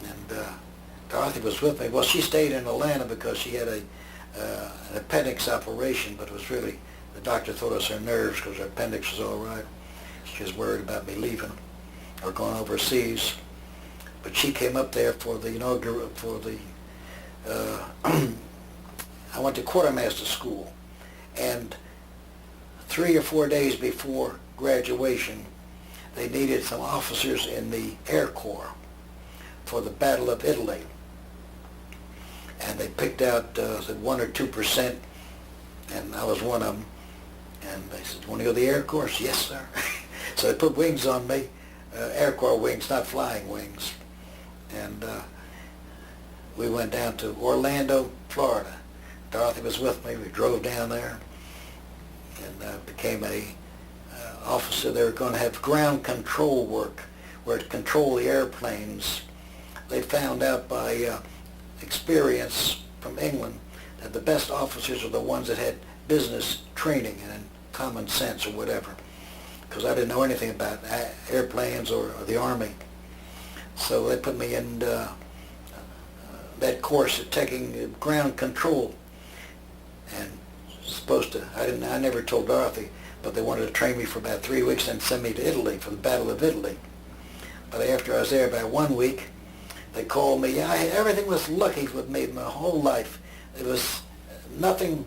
And Dorothy was with me. Well, she stayed in Atlanta because she had an appendix operation, but it was really, the doctor thought it was her nerves because her appendix was all right. She was worried about me leaving or going overseas. But she came up there for the I went to quartermaster school, and 3 or 4 days before graduation, they needed some officers in the Air Corps for the Battle of Italy. And they picked out 1 or 2%, and I was one of them. And they said, "Want to go to the Air Corps?" "Yes, sir." So they put wings on me, Air Corps wings, not flying wings. And we went down to Orlando, Florida. Dorothy was with me. We drove down there and became a officer. They were going to have ground control work where to control the airplanes. They found out by experience from England that the best officers are the ones that had business training and common sense or whatever, because I didn't know anything about airplanes or the Army. So they put me in that course of taking ground control, and I never told Dorothy, but they wanted to train me for about 3 weeks and send me to Italy for the Battle of Italy. But after I was there about 1 week, they called me. Everything was lucky with me my whole life. It was nothing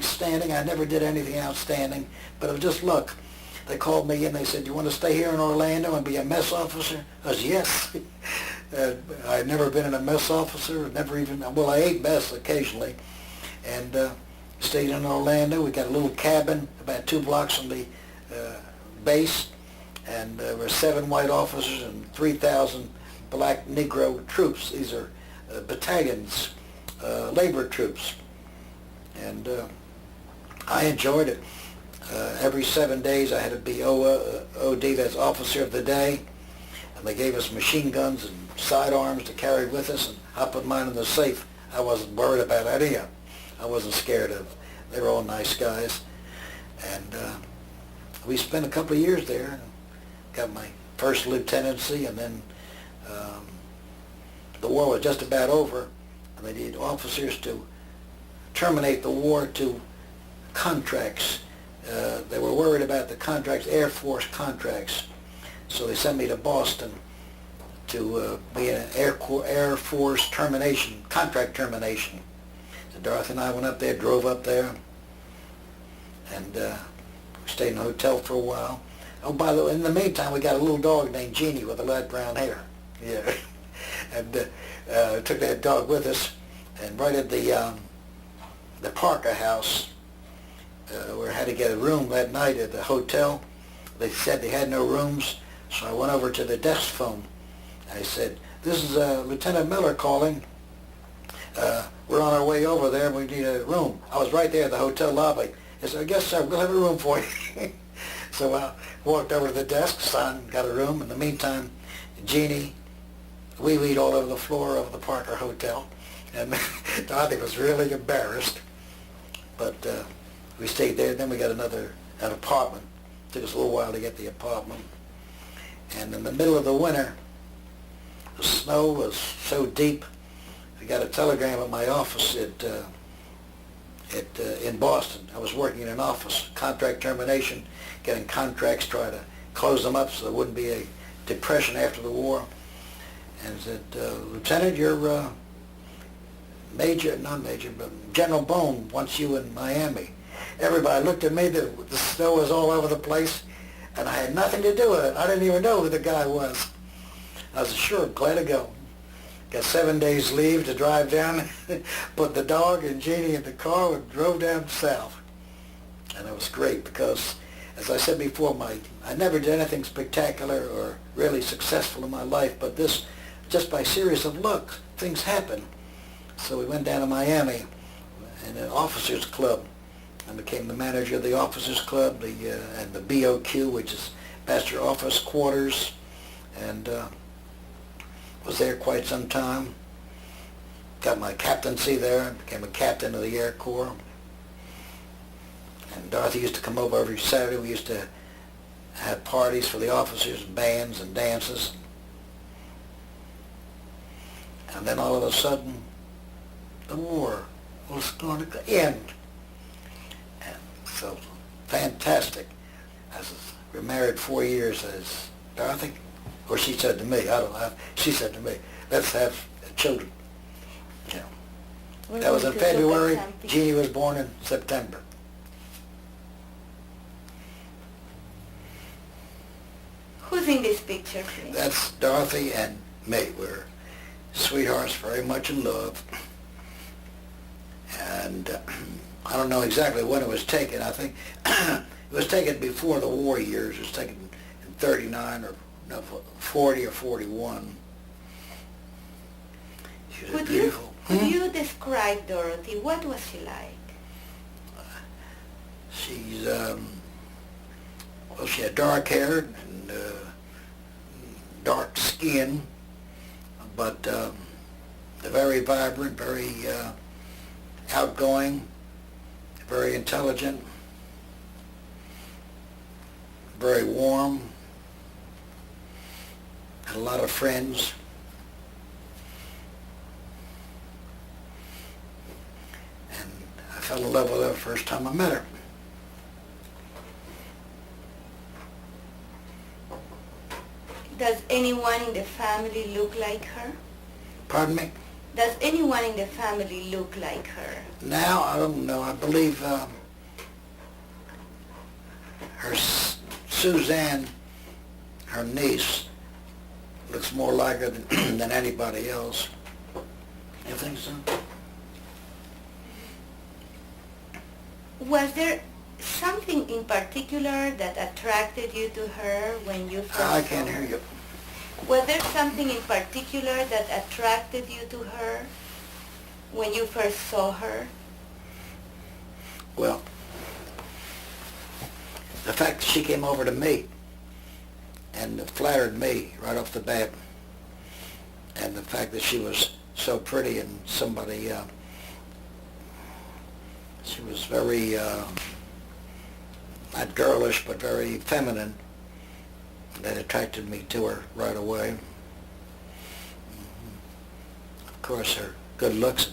standing. I never did anything outstanding, but it was just luck. They called me and they said, "You want to stay here in Orlando and be a mess officer?" I said, "Yes." I'd never been a mess officer, I ate mess occasionally, and stayed in Orlando. We got a little cabin about 2 blocks from the base, and there were 7 white officers and 3,000 black Negro troops. These are battalions, labor troops, and I enjoyed it. Every 7 days I had to be OD, that's Officer of the Day, and they gave us machine guns and sidearms to carry with us, and I put mine in the safe. I wasn't worried about any of them. I wasn't scared of them. They were all nice guys, and we spent a couple of years there. Got my first lieutenancy, and then the war was just about over, and they needed officers to terminate the war to contracts. They were worried about the contracts, Air Force contracts, so they sent me to Boston to be an Air Force termination, contract termination. So Dorothy and I went up there, drove up there, and we stayed in a hotel for a while. Oh, by the way, in the meantime, we got a little dog named Jeannie with a light brown hair. Yeah, and took that dog with us, and right at the Parker House, we had to get a room that night at the hotel. They said they had no rooms, so I went over to the desk phone. I said, "This is Lieutenant Miller calling. We're on our way over there, and we need a room." I was right there at the hotel lobby. I said, "Yes, sir, we'll have a room for you." So I walked over to the desk, signed, got a room. In the meantime, Jeannie wee-weed all over the floor of the Parker Hotel, and Dorothy was really embarrassed. But we stayed there. Then we got an apartment. It took us a little while to get the apartment. And in the middle of the winter, the snow was so deep, I got a telegram at my office in Boston. I was working in an office, contract termination, getting contracts, try to close them up so there wouldn't be a depression after the war. And said, Lieutenant, you're not Major, but General Bone wants you in Miami. Everybody looked at me, the snow was all over the place, and I had nothing to do with it. I didn't even know who the guy was. I was sure glad to go. Got 7 days leave to drive down, put the dog and Jeannie in the car and drove down south. And it was great because, as I said before, I never did anything spectacular or really successful in my life, but this, just by series of luck, things happen. So we went down to Miami in an officers club. I became the manager of the officers club and the BOQ, which is Master Office Quarters, and was there quite some time. Got my captaincy there, became a captain of the Air Corps. And Dorothy used to come over every Saturday. We used to have parties for the officers, bands and dances. And then all of a sudden, the war was going to end. And so, fantastic. We were married 4 years as Dorothy, or she said to me, I don't know, she said to me, let's have children. You know. That was in February. Jeannie was born in September. Who's in this picture, please? That's Dorothy and me. We're sweethearts, very much in love. And I don't know exactly when it was taken. I think it was taken before the war years. It was taken in 39 or no, 40 or 41. She was beautiful. Could you describe Dorothy? What was she like? She's, she had dark hair and dark skin, but very vibrant, very outgoing, very intelligent, very warm, had a lot of friends. And I fell in love with her the first time I met her. Does anyone in the family look like her? Pardon me? Does anyone in the family look like her? Now, I don't know. I believe Suzanne, her niece, looks more like her than anybody else. You think so? Was there something in particular that attracted you to her when you first I saw can't her? hear you. Was there something in particular that attracted you to her when you first saw her? Well, the fact that she came over to me and flattered me right off the bat, and the fact that she was so pretty and somebody, she was very, not girlish, but very feminine, that attracted me to her right away. Of course, her good looks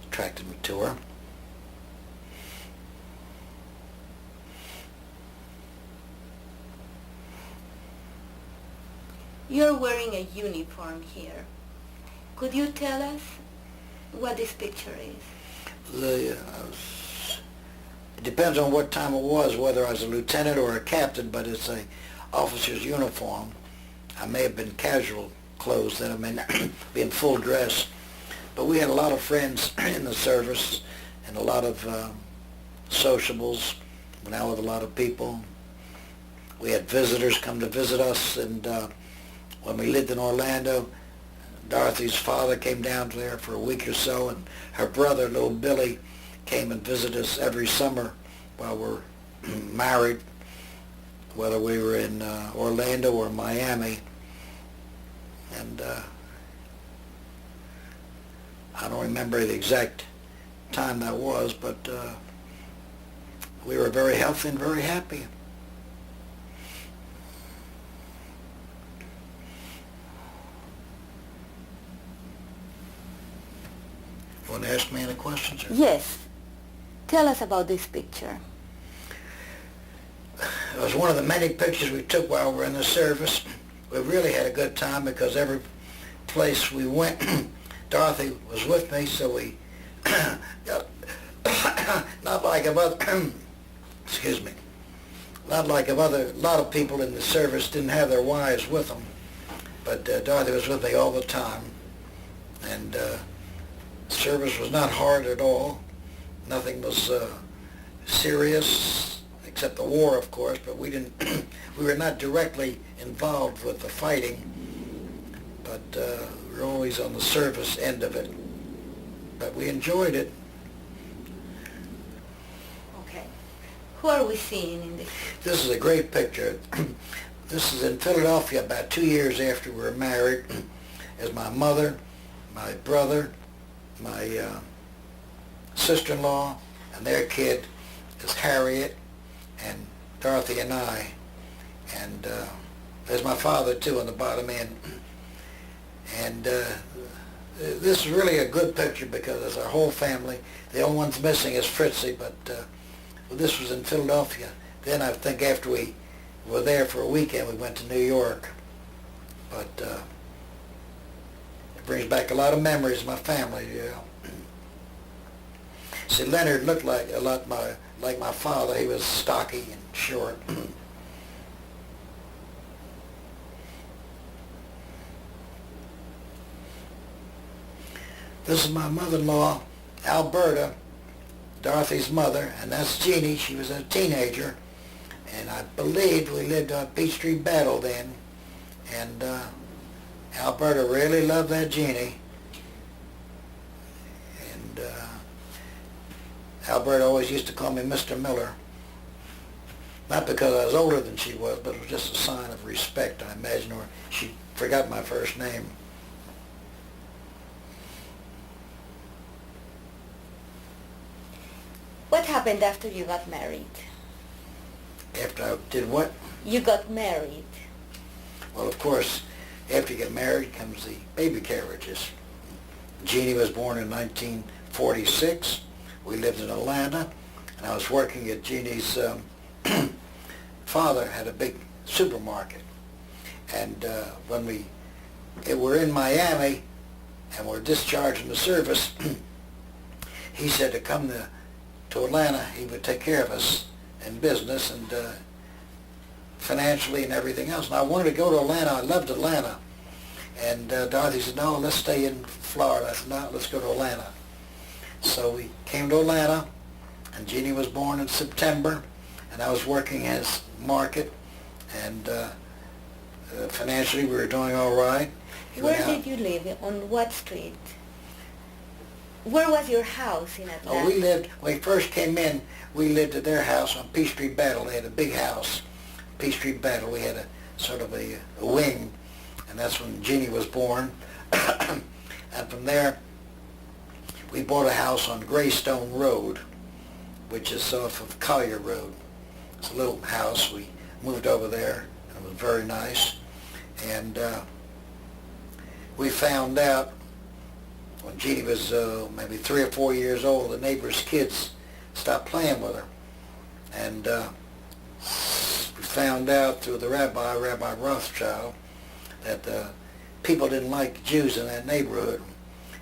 attracted me to her. You're wearing a uniform here. Could you tell us what this picture is? It depends on what time it was, whether I was a lieutenant or a captain, but it's a officer's uniform. I may have been casual clothes, then I may not be in full dress. But we had a lot of friends in the service and a lot of sociables, went out with a lot of people. We had visitors come to visit us, and when we lived in Orlando, Dorothy's father came down there for a week or so, and her brother, little Billy, came and visited us every summer while we're married, whether we were in Orlando or Miami. And I don't remember the exact time that was, but we were very healthy and very happy. You want to ask me any questions? Or? Yes. Tell us about this picture. It was one of the many pictures we took while we were in the service. We really had a good time because every place we went, Dorothy was with me, so we not like of other, excuse me, not like of other, a lot of people in the service didn't have their wives with them, but Dorothy was with me all the time, and service was not hard at all. Nothing was serious, except the war, of course, but we didn't, we were not directly involved with the fighting, but we were always on the service end of it. But we enjoyed it. Okay. Who are we seeing in this? This is a great picture. This is in Philadelphia about 2 years after we were married. As my mother, my brother, my sister-in-law, and their kid is Harriet, and Dorothy and I. And there's my father, too, on the bottom end. And this is really a good picture because it's our whole family. The only one's missing is Fritzy, but well, this was in Philadelphia. Then I think after we were there for a weekend, we went to New York. But it brings back a lot of memories of my family, yeah. See, Leonard looked like a lot like my father. He was stocky and short. This is my mother-in-law, Alberta, Dorothy's mother, and that's Jeannie. She was a teenager, and I believe we lived on Peachtree Battle then, and Alberta really loved that Jeannie. And Alberta always used to call me Mr. Miller. Not because I was older than she was, but it was just a sign of respect, I imagine, or she forgot my first name. What happened after you got married? After I did what? You got married. Well, of course, after you get married comes the baby carriages. Jeannie was born in 1946. We lived in Atlanta, and I was working at Jeannie's father had a big supermarket. And when we were in Miami and were discharged from the service, he said to come to Atlanta. He would take care of us in business and financially and everything else. And I wanted to go to Atlanta. I loved Atlanta. And Dorothy said, no, let's stay in Florida. I said, no, let's go to Atlanta. So we came to Atlanta, and Jeannie was born in September, and I was working as market, and financially we were doing all right. Where did you live? On what street? Where was your house in Atlanta? Oh, when we first came in, we lived at their house on Peachtree Battle. They had a big house, Peachtree Battle. We had a sort of a wing, and that's when Jeannie was born. And from there, we bought a house on Greystone Road, which is off of Collier Road. It's a little house. We moved over there, and it was very nice. And we found out when Jeannie was maybe 3 or 4 years old, the neighbor's kids stopped playing with her. And we found out through the Rabbi Rothschild, that people didn't like Jews in that neighborhood.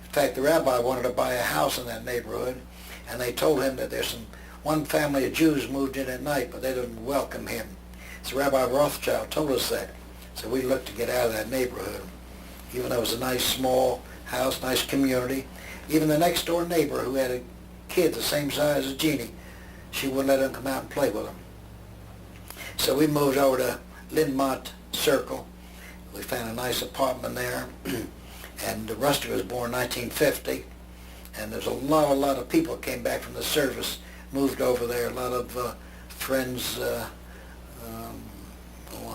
In fact, the rabbi wanted to buy a house in that neighborhood, and they told him that there's one family of Jews moved in at night, but they didn't welcome him. So Rabbi Rothschild told us that. So we looked to get out of that neighborhood. Even though it was a nice small house, nice community. Even the next door neighbor who had a kid the same size as Jeannie, she wouldn't let him come out and play with him. So we moved over to Lindmont Circle. We found a nice apartment there. And Rusty was born in 1950. And there's a lot of people came back from the service, moved over there. A lot of friends, I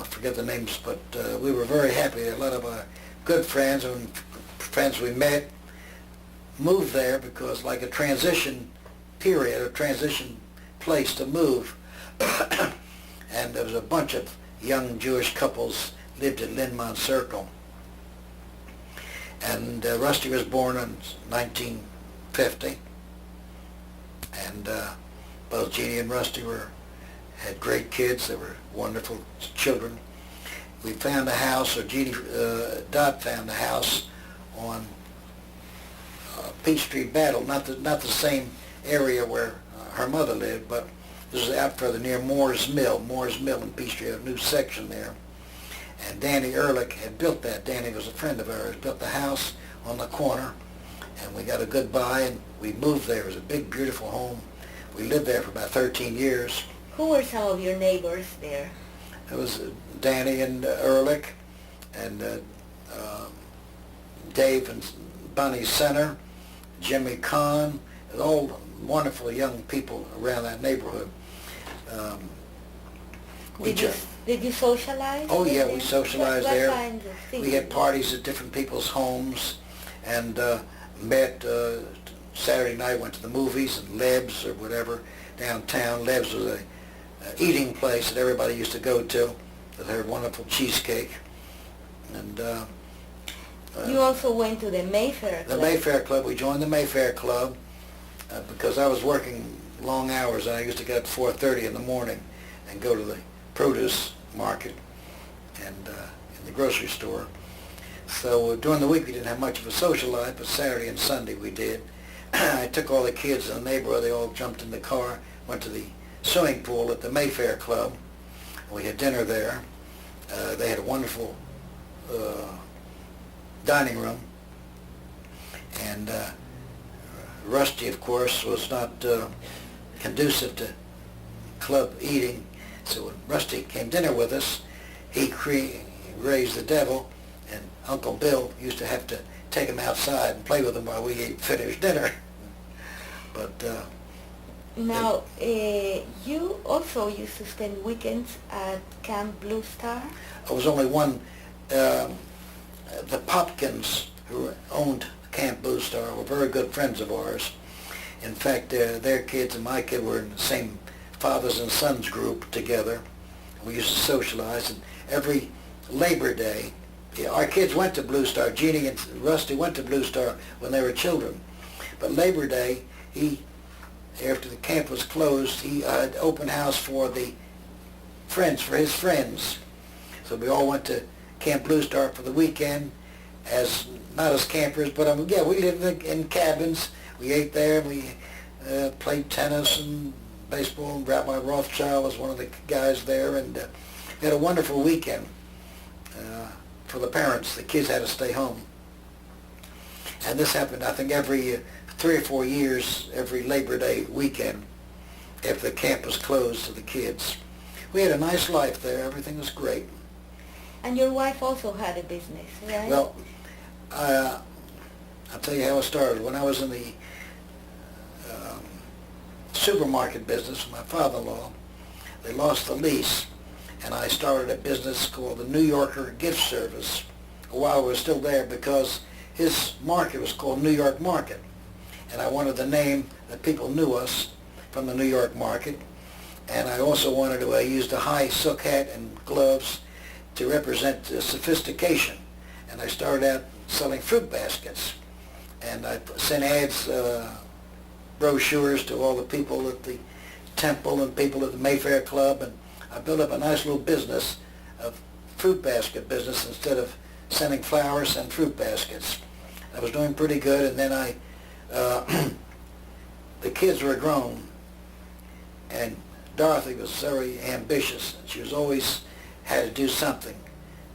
forget the names, but we were very happy. A lot of our good friends and friends we met moved there because like a transition period, a transition place to move. And there was a bunch of young Jewish couples lived at Lindmont Circle. And Rusty was born in 1950. And both Jeannie and Rusty had great kids. They were wonderful children. We found a house, or Jeannie Dot found a house on Peachtree Battle, not the same area where her mother lived, but this is out further near Moore's Mill in Peachtree, a new section there. And Danny Ehrlich had built that. Danny was a friend of ours, built the house on the corner, and we got a good buy, and we moved there. It was a big, beautiful home. We lived there for about 13 years. Who were some of your neighbors there? It was Danny and Ehrlich, and Dave and Bunny Center, Jimmy Kahn, all wonderful young people around that neighborhood. Did you socialize? Oh with yeah, them? we socialized what there. Kinds of things? We had parties at different people's homes, and met Saturday night, went to the movies at Leb's or whatever downtown. Leb's was a eating place that everybody used to go to. They had wonderful cheesecake. And you also went to the Mayfair the Club. Mayfair Club. We joined the Mayfair Club because I was working long hours, and I used to get up at 4:30 in the morning and go to the produce market and in the grocery store. So during the week we didn't have much of a social life, but Saturday and Sunday we did. I took all the kids in the neighborhood. They all jumped in the car, went to the swimming pool at the Mayfair Club. We had dinner there. They had a wonderful dining room. And Rusty, of course, was not conducive to club eating. So when Rusty came dinner with us, he raised the devil, and Uncle Bill used to have to take him outside and play with him while we finished dinner. But now, you also used to spend weekends at Camp Blue Star? there was only one. The Popkins, who owned Camp Blue Star, were very good friends of ours. In fact, their kids and my kid were in the same fathers and sons group together. We used to socialize, and every Labor Day, our kids went to Blue Star. Jeannie and Rusty went to Blue Star when they were children. But Labor Day, after the camp was closed, he had open house for the friends, for his friends. So we all went to Camp Blue Star for the weekend, not as campers, but we lived in cabins. We ate there. We played tennis and baseball. And Rabbi Rothschild was one of the guys there, and we had a wonderful weekend for the parents. The kids had to stay home. And this happened, I think, every 3 or 4 years, every Labor Day weekend, after the camp was closed to the kids. We had a nice life there. Everything was great. And your wife also had a business, right? Well, I'll tell you how it started. When I was in the supermarket business with my father-in-law, they lost the lease, and I started a business called the New Yorker Gift Service while we were still there, because his market was called New York Market, and I wanted the name that people knew us from the New York Market, and I also wanted to use the high silk hat and gloves to represent sophistication, and I started out selling fruit baskets, and I sent ads, brochures to all the people at the temple and people at the Mayfair Club, and I built up a nice little business of fruit basket business. Instead of sending flowers, send fruit baskets. I was doing pretty good, and then the kids were grown, and Dorothy was very ambitious. She was always had to do something,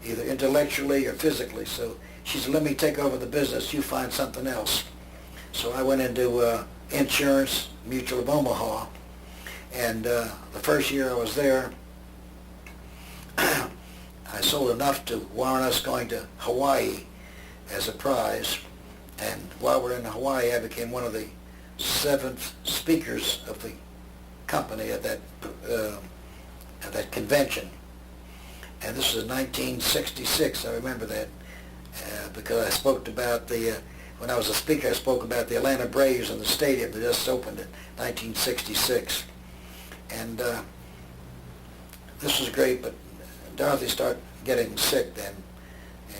either intellectually or physically. So she said, "Let me take over the business. You find something else." So I went into insurance, Mutual of Omaha, and the first year I was there, I sold enough to warrant us going to Hawaii as a prize. And while we're in Hawaii, I became one of the 7th speakers of the company at that convention. And this was 1966. I remember that because I spoke about when I was a speaker, I spoke about the Atlanta Braves and the stadium that just opened in 1966. And this was great, but Dorothy started getting sick then.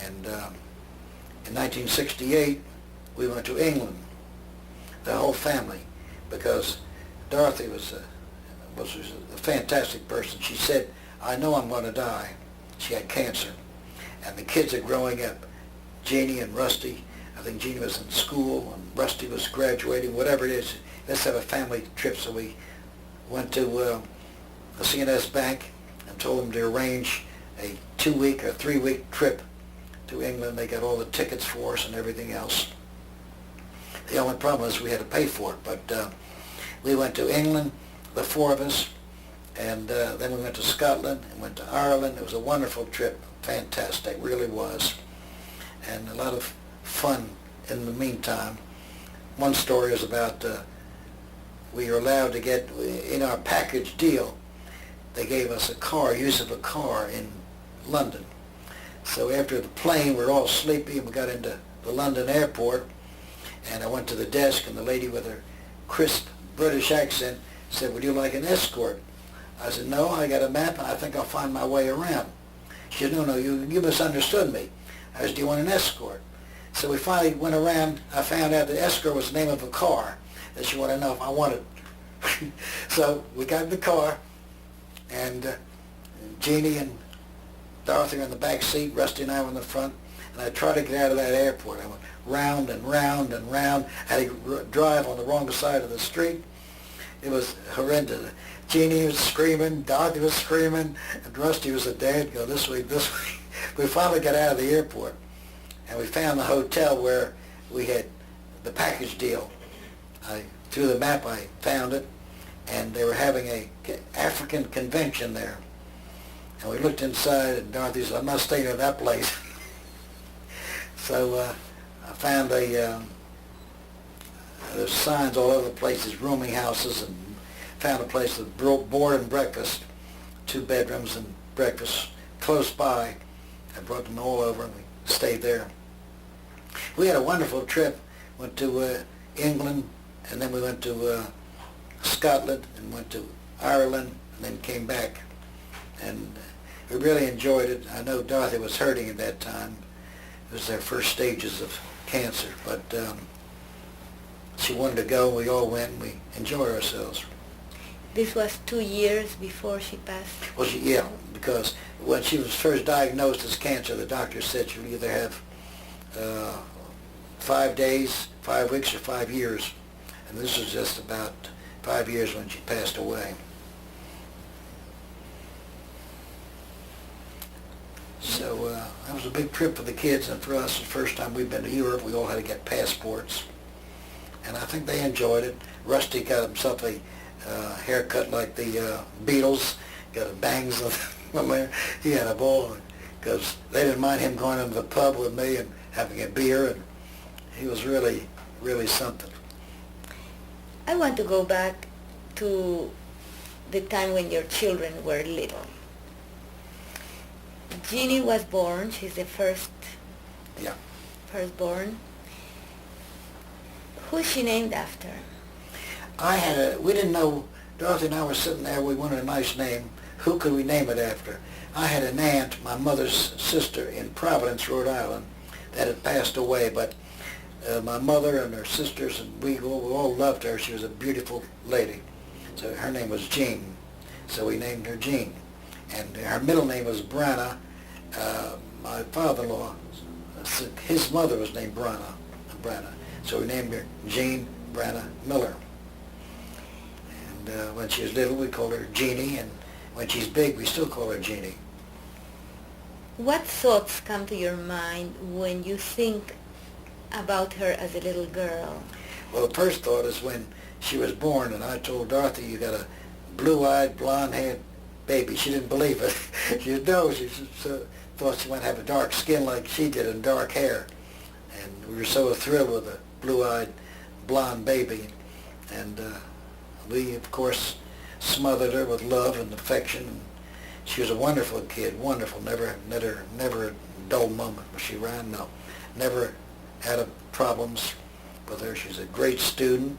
And in 1968, we went to England, the whole family, because Dorothy was was a fantastic person. She said, I know I'm going to die. She had cancer. And the kids are growing up. Jeannie and Rusty, I think Jeannie was in school and Rusty was graduating, whatever it is. Let's have a family trip. So we went to the CNS Bank and told them to arrange a 2-week or 3-week trip to England. They got all the tickets for us and everything else. The only problem is we had to pay for it, but we went to England, the 4 of us, and then we went to Scotland and went to Ireland. It was a wonderful trip, fantastic, really was, and a lot of fun in the meantime. One story is about we were allowed to get, in our package deal, they gave us a car, use of a car in London. So after the plane, we were all sleepy, and we got into the London airport, and I went to the desk, and the lady with her crisp British accent said, would you like an escort? I said, no, I got a map, and I think I'll find my way around. She said, no, you misunderstood me. I said, do you want an escort? So we finally went around. I found out the escort was the name of a car that she wanted to know if I wanted. So we got in the car, and Jeannie and Dorothy were in the back seat, Rusty and I were in the front, and I tried to get out of that airport. I went round and round and round. I had to drive on the wrong side of the street. It was horrendous. Jeannie was screaming, Dorothy was screaming, and Rusty was a dad, go this way, this way. We finally got out of the airport, and we found the hotel where we had the package deal. Through the map I found it, and they were having a African convention there. And we looked inside, and Dorothy said, I'm not staying at that place. So I found there's signs all over the place, rooming houses, and found a place with board and breakfast, 2 bedrooms and breakfast close by. I brought them all over, and we stayed there. We had a wonderful trip. Went to England, and then we went to Scotland, and went to Ireland, and then came back. And we really enjoyed it. I know Dorothy was hurting at that time. It was their first stages of cancer, but she wanted to go. We all went, and we enjoyed ourselves. This was 2 years before she passed. Well, yeah, because when she was first diagnosed as cancer, the doctor said she'll either have 5 days, 5 weeks, or 5 years. And this was just about 5 years when she passed away. So that was a big trip for the kids, and for us, the first time we've been to Europe. We all had to get passports, and I think they enjoyed it. Rusty got himself a haircut like the Beatles, got a bangs on there. He had a ball because they didn't mind him going into the pub with me and having a beer, and he was really, really something. I want to go back to the time when your children were little. Jeannie was born. She's the firstborn. Who's she named after? We didn't know, Dorothy and I were sitting there, we wanted a nice name. Who could we name it after? I had an aunt, my mother's sister, in Providence, Rhode Island, that had passed away, but my mother and her sisters, and we all loved her. She was a beautiful lady. So her name was Jean. So we named her Jean. And her middle name was Branna. My father-in-law, his mother was named Branna. So we named her Jean Branna Miller. And when she was little, we called her Jeannie, and when she's big, we still call her Jeannie. What thoughts come to your mind when you think about her as a little girl? Well, the first thought is when she was born, and I told Dorothy, you got a blue-eyed, blonde-haired baby. She didn't believe it. She said, no, she thought she might have a dark skin like she did and dark hair. And we were so thrilled with a blue-eyed, blonde baby. And we, of course, smothered her with love and affection. She was a wonderful kid, wonderful, never a dull moment when she ran, no. Never had problems with her. She was a great student.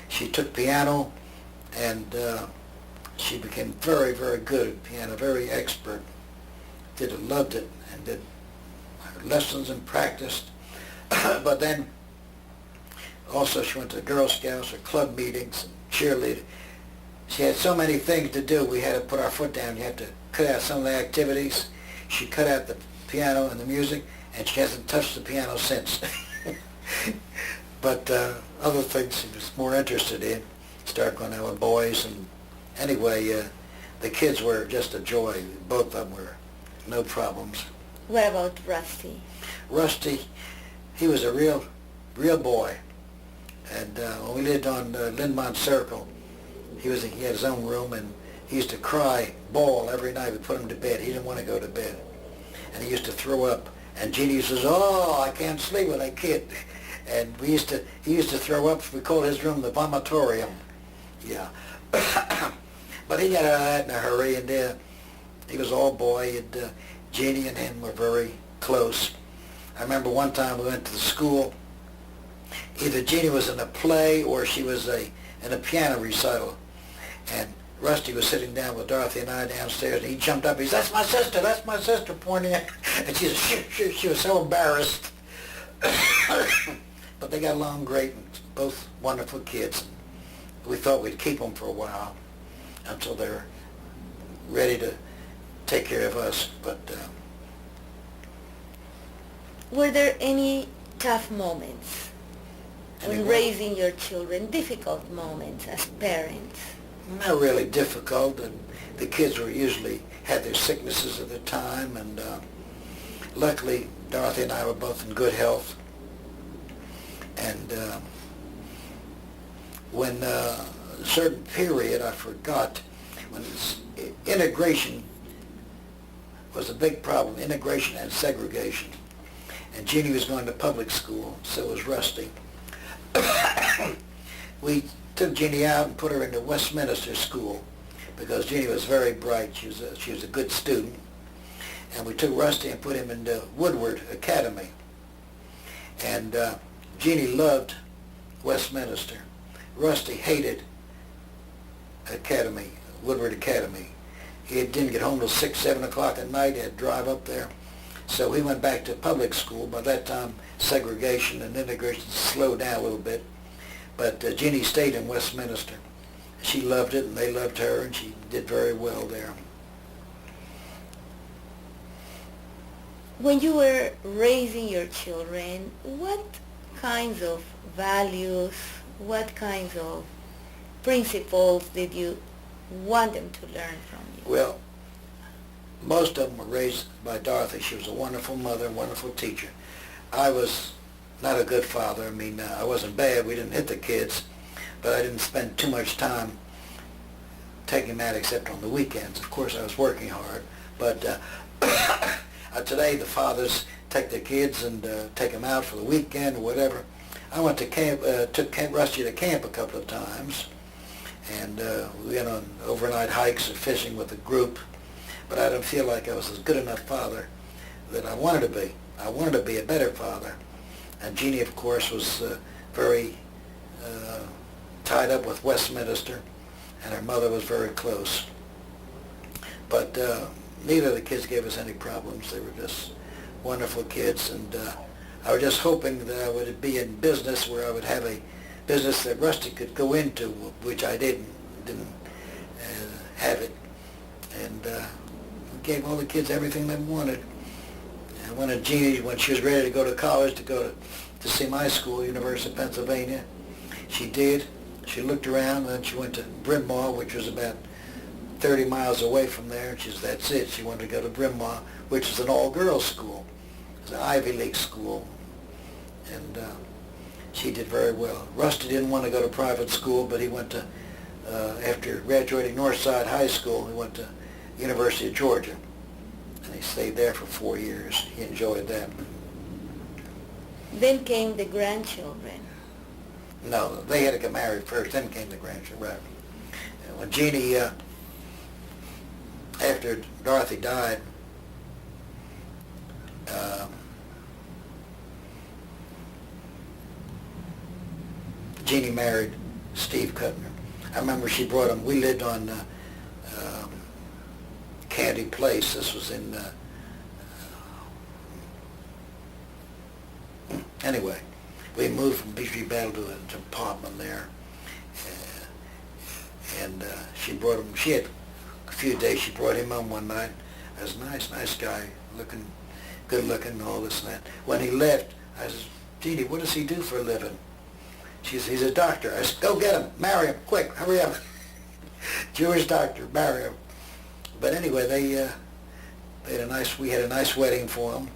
She took piano, and she became very, very good at piano, very expert. Loved it, and did lessons and practiced. But then also she went to Girl Scouts or club meetings and cheerleading. she had so many things to do, we had to put our foot down. You have to cut out some of the activities. She cut out the piano and the music, and she hasn't touched the piano since. But other things she was more interested in. Started going out with boys, and anyway, the kids were just a joy. Both of them were no problems. What about Rusty? Rusty, he was a real boy. And when we lived on Lindmont Circle, he had his own room, and he used to cry, bawl every night. We put him to bed. He didn't want to go to bed. And he used to throw up. And Jeannie says, "Oh, I can't sleep with that kid." And he used to throw up. We called his room the vomitorium. Yeah. But he got out of that in a hurry, and he was all boy. And Jeannie and him were very close. I remember one time we went to the school. Either Jeannie was in a play or she was in a piano recital. And Rusty was sitting down with Dorothy and I downstairs, and he jumped up. He said, that's my sister, pointing at her. And she was so embarrassed. But they got along great, and both wonderful kids. We thought we'd keep them for a while until they were ready to take care of us. But Were there any tough moments when Anyway. raising your children, difficult moments as parents? Not really difficult, and the kids were usually had their sicknesses at the time, and luckily Dorothy and I were both in good health. And when a certain period, I forgot, when integration was a big problem, integration and segregation. And Jeannie was going to public school, so was Rusty. We took Jeannie out and put her into Westminster School because Jeannie was very bright. She was a good student. And we took Rusty and put him into Woodward Academy. And Jeannie loved Westminster. Rusty hated Academy, Woodward Academy. He didn't get home till 6, 7 o'clock at night. He had to drive up there. So he went back to public school. By that time, segregation and integration slowed down a little bit. But Jeannie stayed in Westminster. She loved it, and they loved her, and she did very well there. When you were raising your children, what kinds of values, what kinds of principles did you want them to learn from you? Well, most of them were raised by Dorothy. She was a wonderful mother, wonderful teacher. I was not a good father. I mean, I wasn't bad. We didn't hit the kids, but I didn't spend too much time taking them out except on the weekends. Of course, I was working hard, but today the fathers take their kids and take them out for the weekend or whatever. I went to camp, took Rusty to camp a couple of times, and we went on overnight hikes or fishing with a group, but I didn't feel like I was as good enough father that I wanted to be. I wanted to be a better father. And Jeannie, of course, was very tied up with Westminster, and her mother was very close. But neither of the kids gave us any problems. They were just wonderful kids, and I was just hoping that I would be in business where I would have a business that Rusty could go into, which I didn't have it. And gave all the kids everything they wanted. I wanted Jeannie, when she was ready to go to college, to see my school, University of Pennsylvania. She did. She looked around, and then she went to Bryn Mawr, which was about 30 miles away from there. And she said, that's it. She wanted to go to Bryn Mawr, which is an all-girls school. It's an Ivy League school. And she did very well. Rusty didn't want to go to private school, but he went to, after graduating Northside High School, he went to University of Georgia. And he stayed there for 4 years. He enjoyed that. Then came the grandchildren. No, they had to get married first, then came the grandchildren. Right. And when Jeannie, after Dorothy died, Jeannie married Steve Kuttner. I remember she brought him, we lived on Candy Place. This was in, anyway, we moved from Beachy Battle to an apartment there. And she brought him, she had a few days, she brought him home one night. He was a nice guy, good looking and all this and that. When he left, I said, Jeannie, what does he do for a living? She said, he's a doctor. I said, go get him, marry him, quick, hurry up. Jewish doctor, marry him. But anyway, we had a nice wedding for him.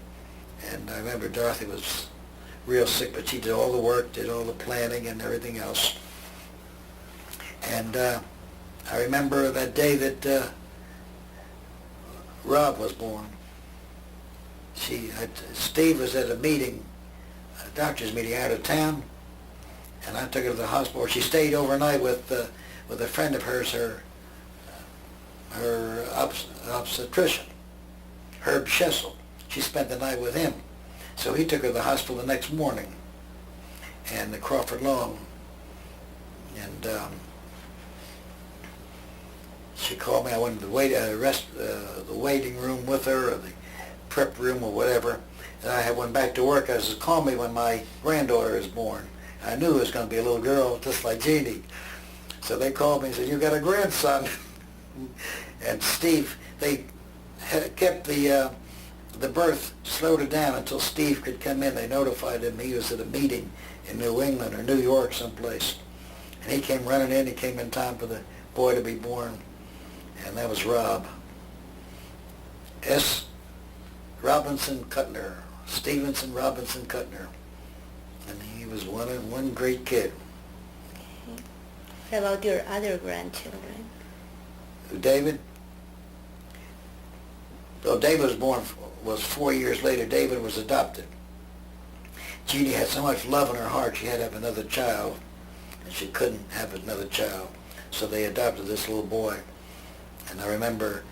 And I remember Dorothy was real sick, but she did all the work, did all the planning and everything else. And I remember that day that Rob was born. Steve was at a meeting, a doctor's meeting out of town, and I took her to the hospital. She stayed overnight with a friend of hers, her obstetrician, Herb Schessel. She spent the night with him. So he took her to the hospital the next morning, and the Crawford Long. And she called me. I went to the waiting room with her, or the prep room, or whatever. And I went back to work. I said, call me when my granddaughter is born. I knew it was going to be a little girl, just like Jeannie. So they called me and said, you got a grandson. And Steve, they kept the birth, slowed it down until Steve could come in. They notified him he was at a meeting in New England or New York someplace. And he came running in. He came in time for the boy to be born. And that was Rob. S. Robinson Cutner. Stevenson Robinson Cutner. And he was one great kid. How about your other grandchildren? David? Though David was 4 years later, David was adopted. Jeannie had so much love in her heart she had to have another child, and she couldn't have another child. So they adopted this little boy. And I remember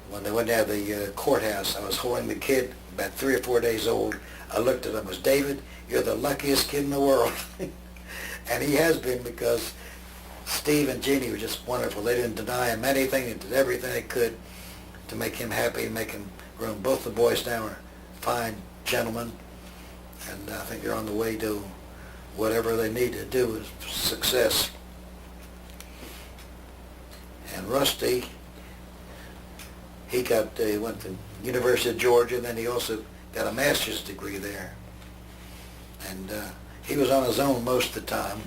when they went down to the courthouse, I was holding the kid, about 3 or 4 days old. I looked at him, was David, you're the luckiest kid in the world. And he has been, because Steve and Jeannie were just wonderful. They didn't deny him anything. They did everything they could to make him happy and make him grow. Both the boys now are fine gentlemen, and I think they're on the way to whatever they need to do with success. And Rusty, he went to University of Georgia, and then he also got a master's degree there. And he was on his own most of the time,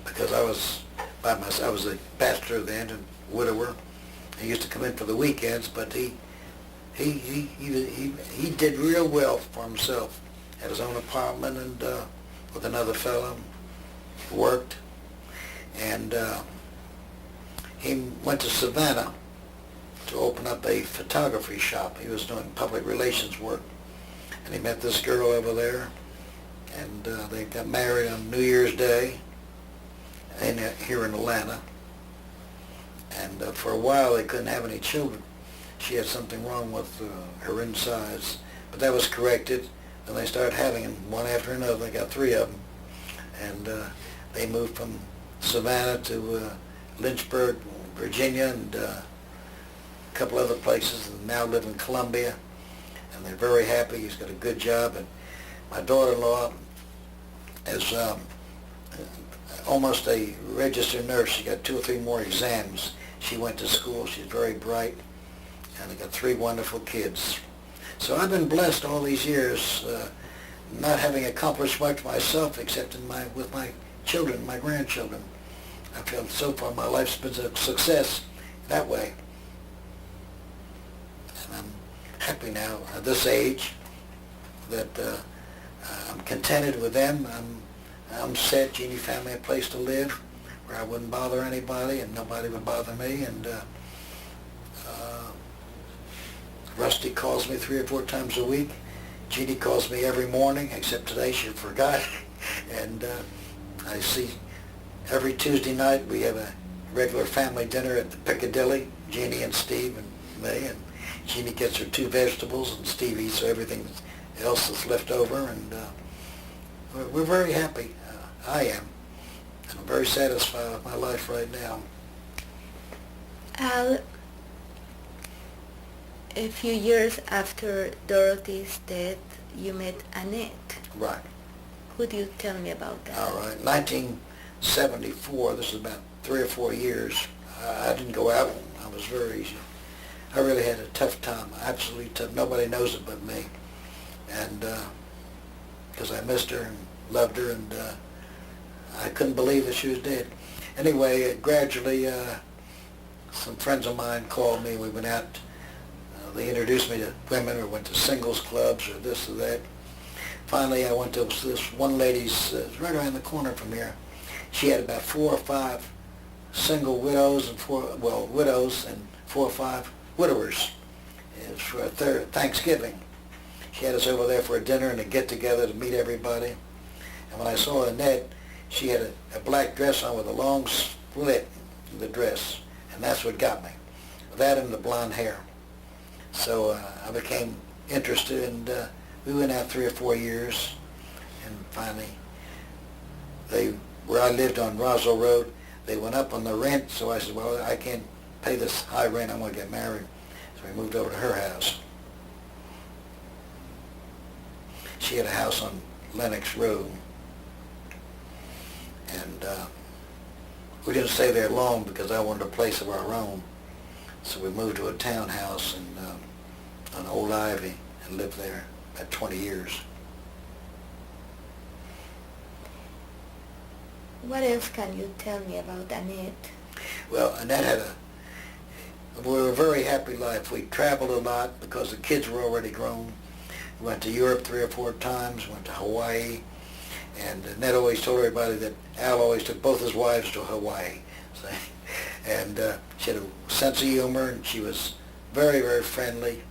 because I was by myself. I was a pastor then and widower. He used to come in for the weekends, but he did real well for himself. Had his own apartment, and with another fellow, worked. And he went to Savannah to open up a photography shop. He was doing public relations work, and he met this girl over there, and they got married on New Year's Day here in Atlanta. And for a while they couldn't have any children. She had something wrong with her insides, but that was corrected. Then they started having them one after another. They got 3 of them, and they moved from Savannah to Lynchburg, Virginia, and a couple other places, and now live in Columbia. And they're very happy. He's got a good job. And my daughter-in-law is almost a registered nurse. She got 2 or 3 more exams. She went to school. She's very bright, and they got 3 wonderful kids. So I've been blessed all these years, not having accomplished much myself except with my children, my grandchildren. I feel so far my life's been a success that way. And I'm happy now at this age that I'm contented with them. I'm set. Jeannie found me a place to live where I wouldn't bother anybody and nobody would bother me. And Rusty calls me 3 or 4 times a week. Jeannie calls me every morning, except today she forgot. And I see every Tuesday night we have a regular family dinner at the Piccadilly, Jeannie and Steve and me. And Jeannie gets her 2 vegetables and Steve eats everything else that's left over. And we're very happy. I am. And I'm very satisfied with my life right now. Al, a few years after Dorothy's death, you met Annette. Right. Could you tell me about that? All right. 1974, this is about 3 or 4 years. I didn't go out. I was I really had a tough time, absolutely tough. Nobody knows it but me. And because I missed her and loved her, and I couldn't believe that she was dead. Anyway, gradually, some friends of mine called me. We went out. They introduced me to women, or went to singles clubs, or this or that. Finally, I went to this one lady's, right around the corner from here. She had about 4 or 5 single widows and 4 or 5 widowers. It was for Thanksgiving. She had us over there for a dinner and a get-together to meet everybody. And when I saw Annette, she had a black dress on with a long split in the dress, and that's what got me. That and the blonde hair. So I became interested, and we went out 3 or 4 years, and finally, where I lived on Roswell Road, they went up on the rent, so I said, well, I can't pay this high rent, I'm going to get married. So we moved over to her house. She had a house on Lenox Road, and we didn't stay there long because I wanted a place of our own. So we moved to a townhouse on Old Ivy and lived there about 20 years. What else can you tell me about Annette? Well, Annette we were a very happy life. We traveled a lot because the kids were already grown. We went to Europe 3 or 4 times, went to Hawaii, and Annette always told everybody that Al always took both his wives to Hawaii. So, and she had a sense of humor, and she was very, very friendly,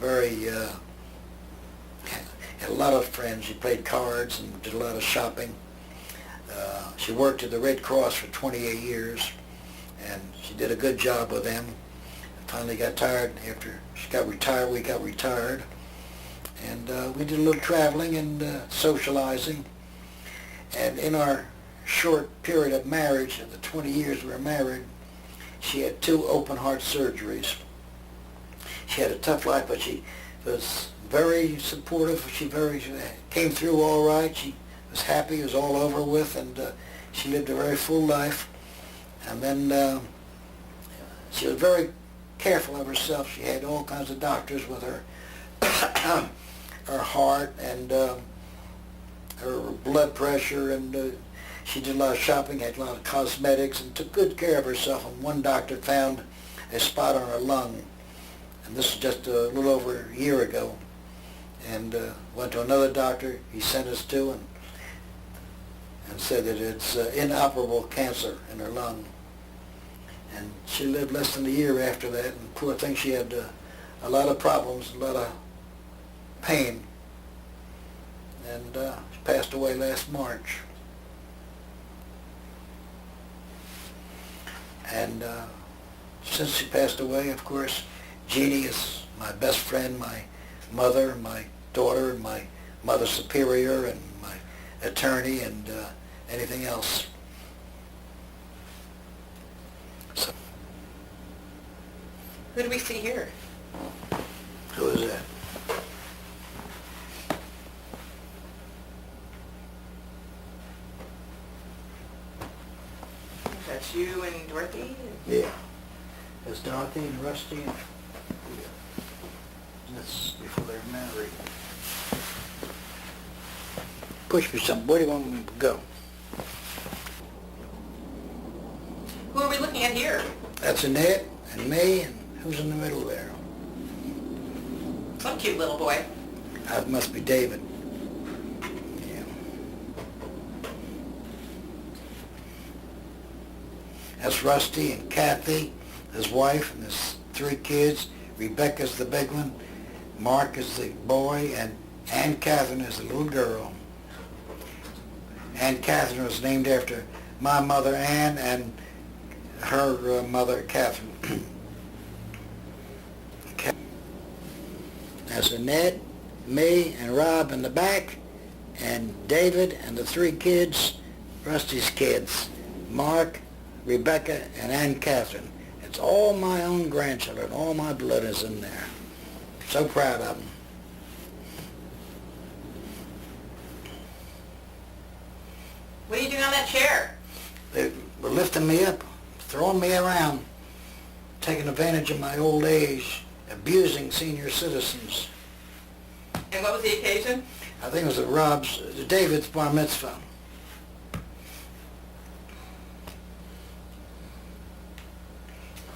had a lot of friends. She played cards and did a lot of shopping. She worked at the Red Cross for 28 years, and she did a good job with them. Finally got tired. After she got retired, we got retired. And we did a little traveling and socializing. And in our short period of marriage, of the 20 years we were married, she had 2 open heart surgeries. She had a tough life, but she was very supportive. She came through all right. She was happy. It was all over with, and she lived a very full life. And then she was very careful of herself. She had all kinds of doctors with her, her heart and her blood pressure, and she did a lot of shopping, had a lot of cosmetics, and took good care of herself. And one doctor found a spot on her lung, and this was just a little over a year ago. And went to another doctor he sent us to, and said that it's inoperable cancer in her lung. And she lived less than a year after that, and poor thing, she had a lot of problems, a lot of pain, and she passed away last March. And since she passed away, of course, Jeannie is my best friend, my mother, my daughter, my mother superior, and my attorney, and anything else. So, Who do we see here? who is that? That's you and Dorothy? Yeah. It's Dorothy and Rusty. And that's before they're married. Push me something. Where do you want me to go? Who are we looking at here? That's Annette and me, and who's in the middle there? Some cute little boy. That must be David. Yeah. That's Rusty and Kathy, his wife, and his 3 kids. Rebecca's the big one. Mark is the boy, and Ann Catherine is the little girl. Ann Catherine was named after my mother, Ann, and her mother, Catherine. That's Annette, me, and Rob in the back, and David and the 3 kids, Rusty's kids, Mark, Rebecca, and Ann Catherine. It's all my own grandchildren. All my blood is in there. So proud of them. What are you doing on that chair? They were lifting me up throwing me around, taking advantage of my old age, abusing senior citizens. And what was the occasion? I think it was David's bar mitzvah.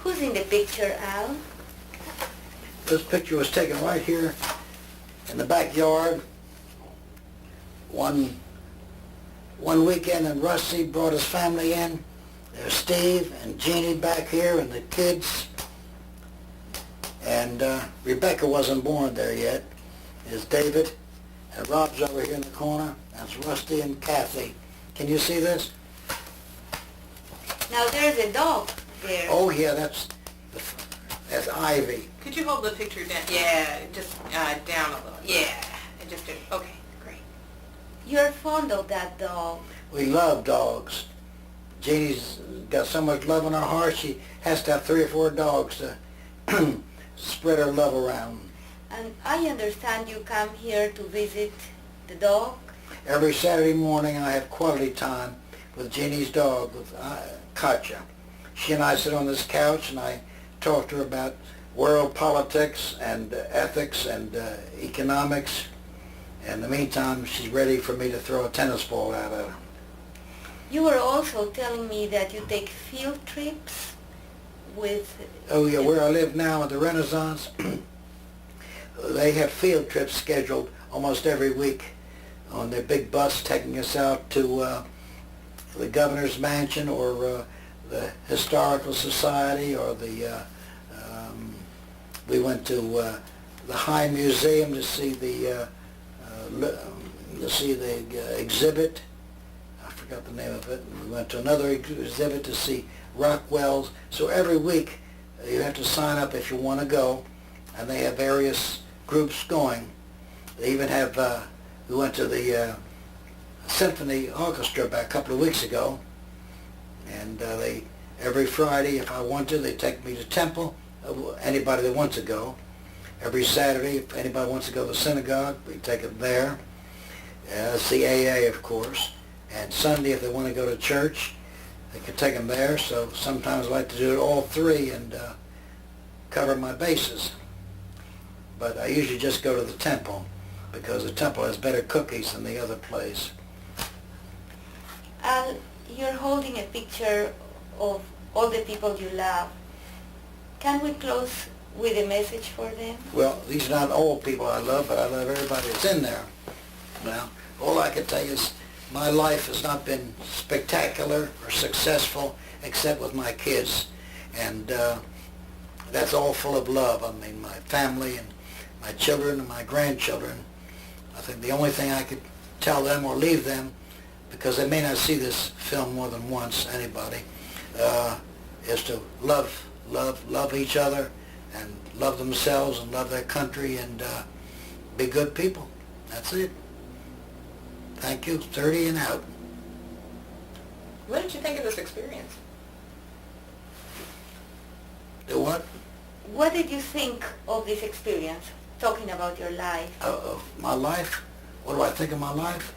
Who's in the picture, Al? This picture was taken right here in the backyard. One weekend, and Rusty brought his family in. There's Steve and Jeannie back here and the kids. And Rebecca wasn't born there yet. There's David. And Rob's over here in the corner. That's Rusty and Kathy. Can you see this? Now there's a dog there. Oh yeah, that's Ivy. Could you hold the picture down? Yeah, just down a little. Yeah, and just okay, great. You're fond of that dog. We love dogs. Jeannie's got so much love in her heart, she has to have 3 or 4 dogs to spread her love around. And I understand you come here to visit the dog? Every Saturday morning I have quality time with Jeannie's dog, with Katya. She and I sit on this couch and I talk to her about world politics and ethics and economics. In the meantime, she's ready for me to throw a tennis ball at her. You were also telling me that you take field trips with... Oh yeah, where I live now at the Renaissance, they have field trips scheduled almost every week on their big bus taking us out to the governor's mansion or the historical society, or we went to the High Museum to see the exhibit. I forgot the name of it. We went to another exhibit to see Rockwell's. So every week you have to sign up if you want to go, and they have various groups going. They even have, we went to the Symphony Orchestra about a couple of weeks ago, and they, every Friday, if I want to, they take me to temple, anybody that wants to go. Every Saturday, if anybody wants to go to the synagogue, we take them there. It's the AA, of course. And Sunday, if they want to go to church, they can take them there. So sometimes I like to do it all 3 and cover my bases. But I usually just go to the temple because the temple has better cookies than the other place. Al, you're holding a picture of all the people you love. Can we close with a message for them? Well, these are not all people I love, but I love everybody that's in there. Well, all I can tell you is my life has not been spectacular or successful except with my kids. And that's all full of love. I mean, my family and my children and my grandchildren. I think the only thing I could tell them or leave them, because they may not see this film more than once, anybody, is to love each other and love themselves and love their country and be good people. That's it. Thank you. 30 and out. What did you think of this experience? Do what? What did you think of this experience, talking about your life? My life? What do I think of my life?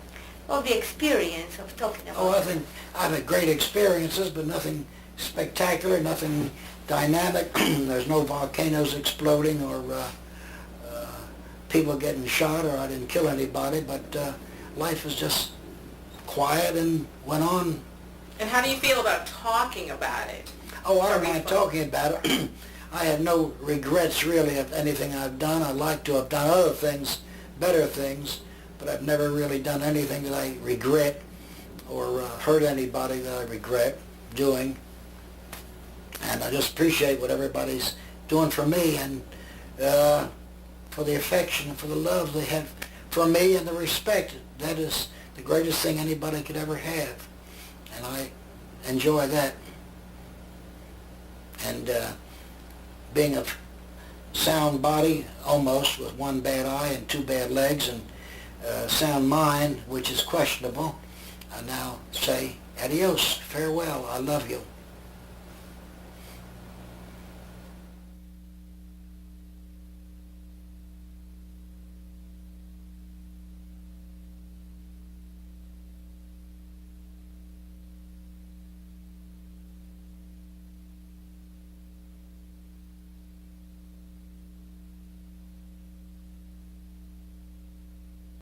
Of the experience of talking about Oh, I think I've had great experiences, but nothing spectacular, nothing dynamic. There's no volcanoes exploding or people getting shot, or I didn't kill anybody, but life was just quiet and went on. And how do you feel about talking about it? Oh, I don't Are we mind fun? talking about it. I have no regrets really of anything I've done. I'd like to have done other things, better things, but I've never really done anything that I regret or hurt anybody that I regret doing. And I just appreciate what everybody's doing for me and for the affection and for the love they have for me and the respect. That is the greatest thing anybody could ever have. And I enjoy that. And being a sound body, almost, with 1 bad eye and 2 bad legs, and sound mind, which is questionable, I now say adios, farewell, I love you.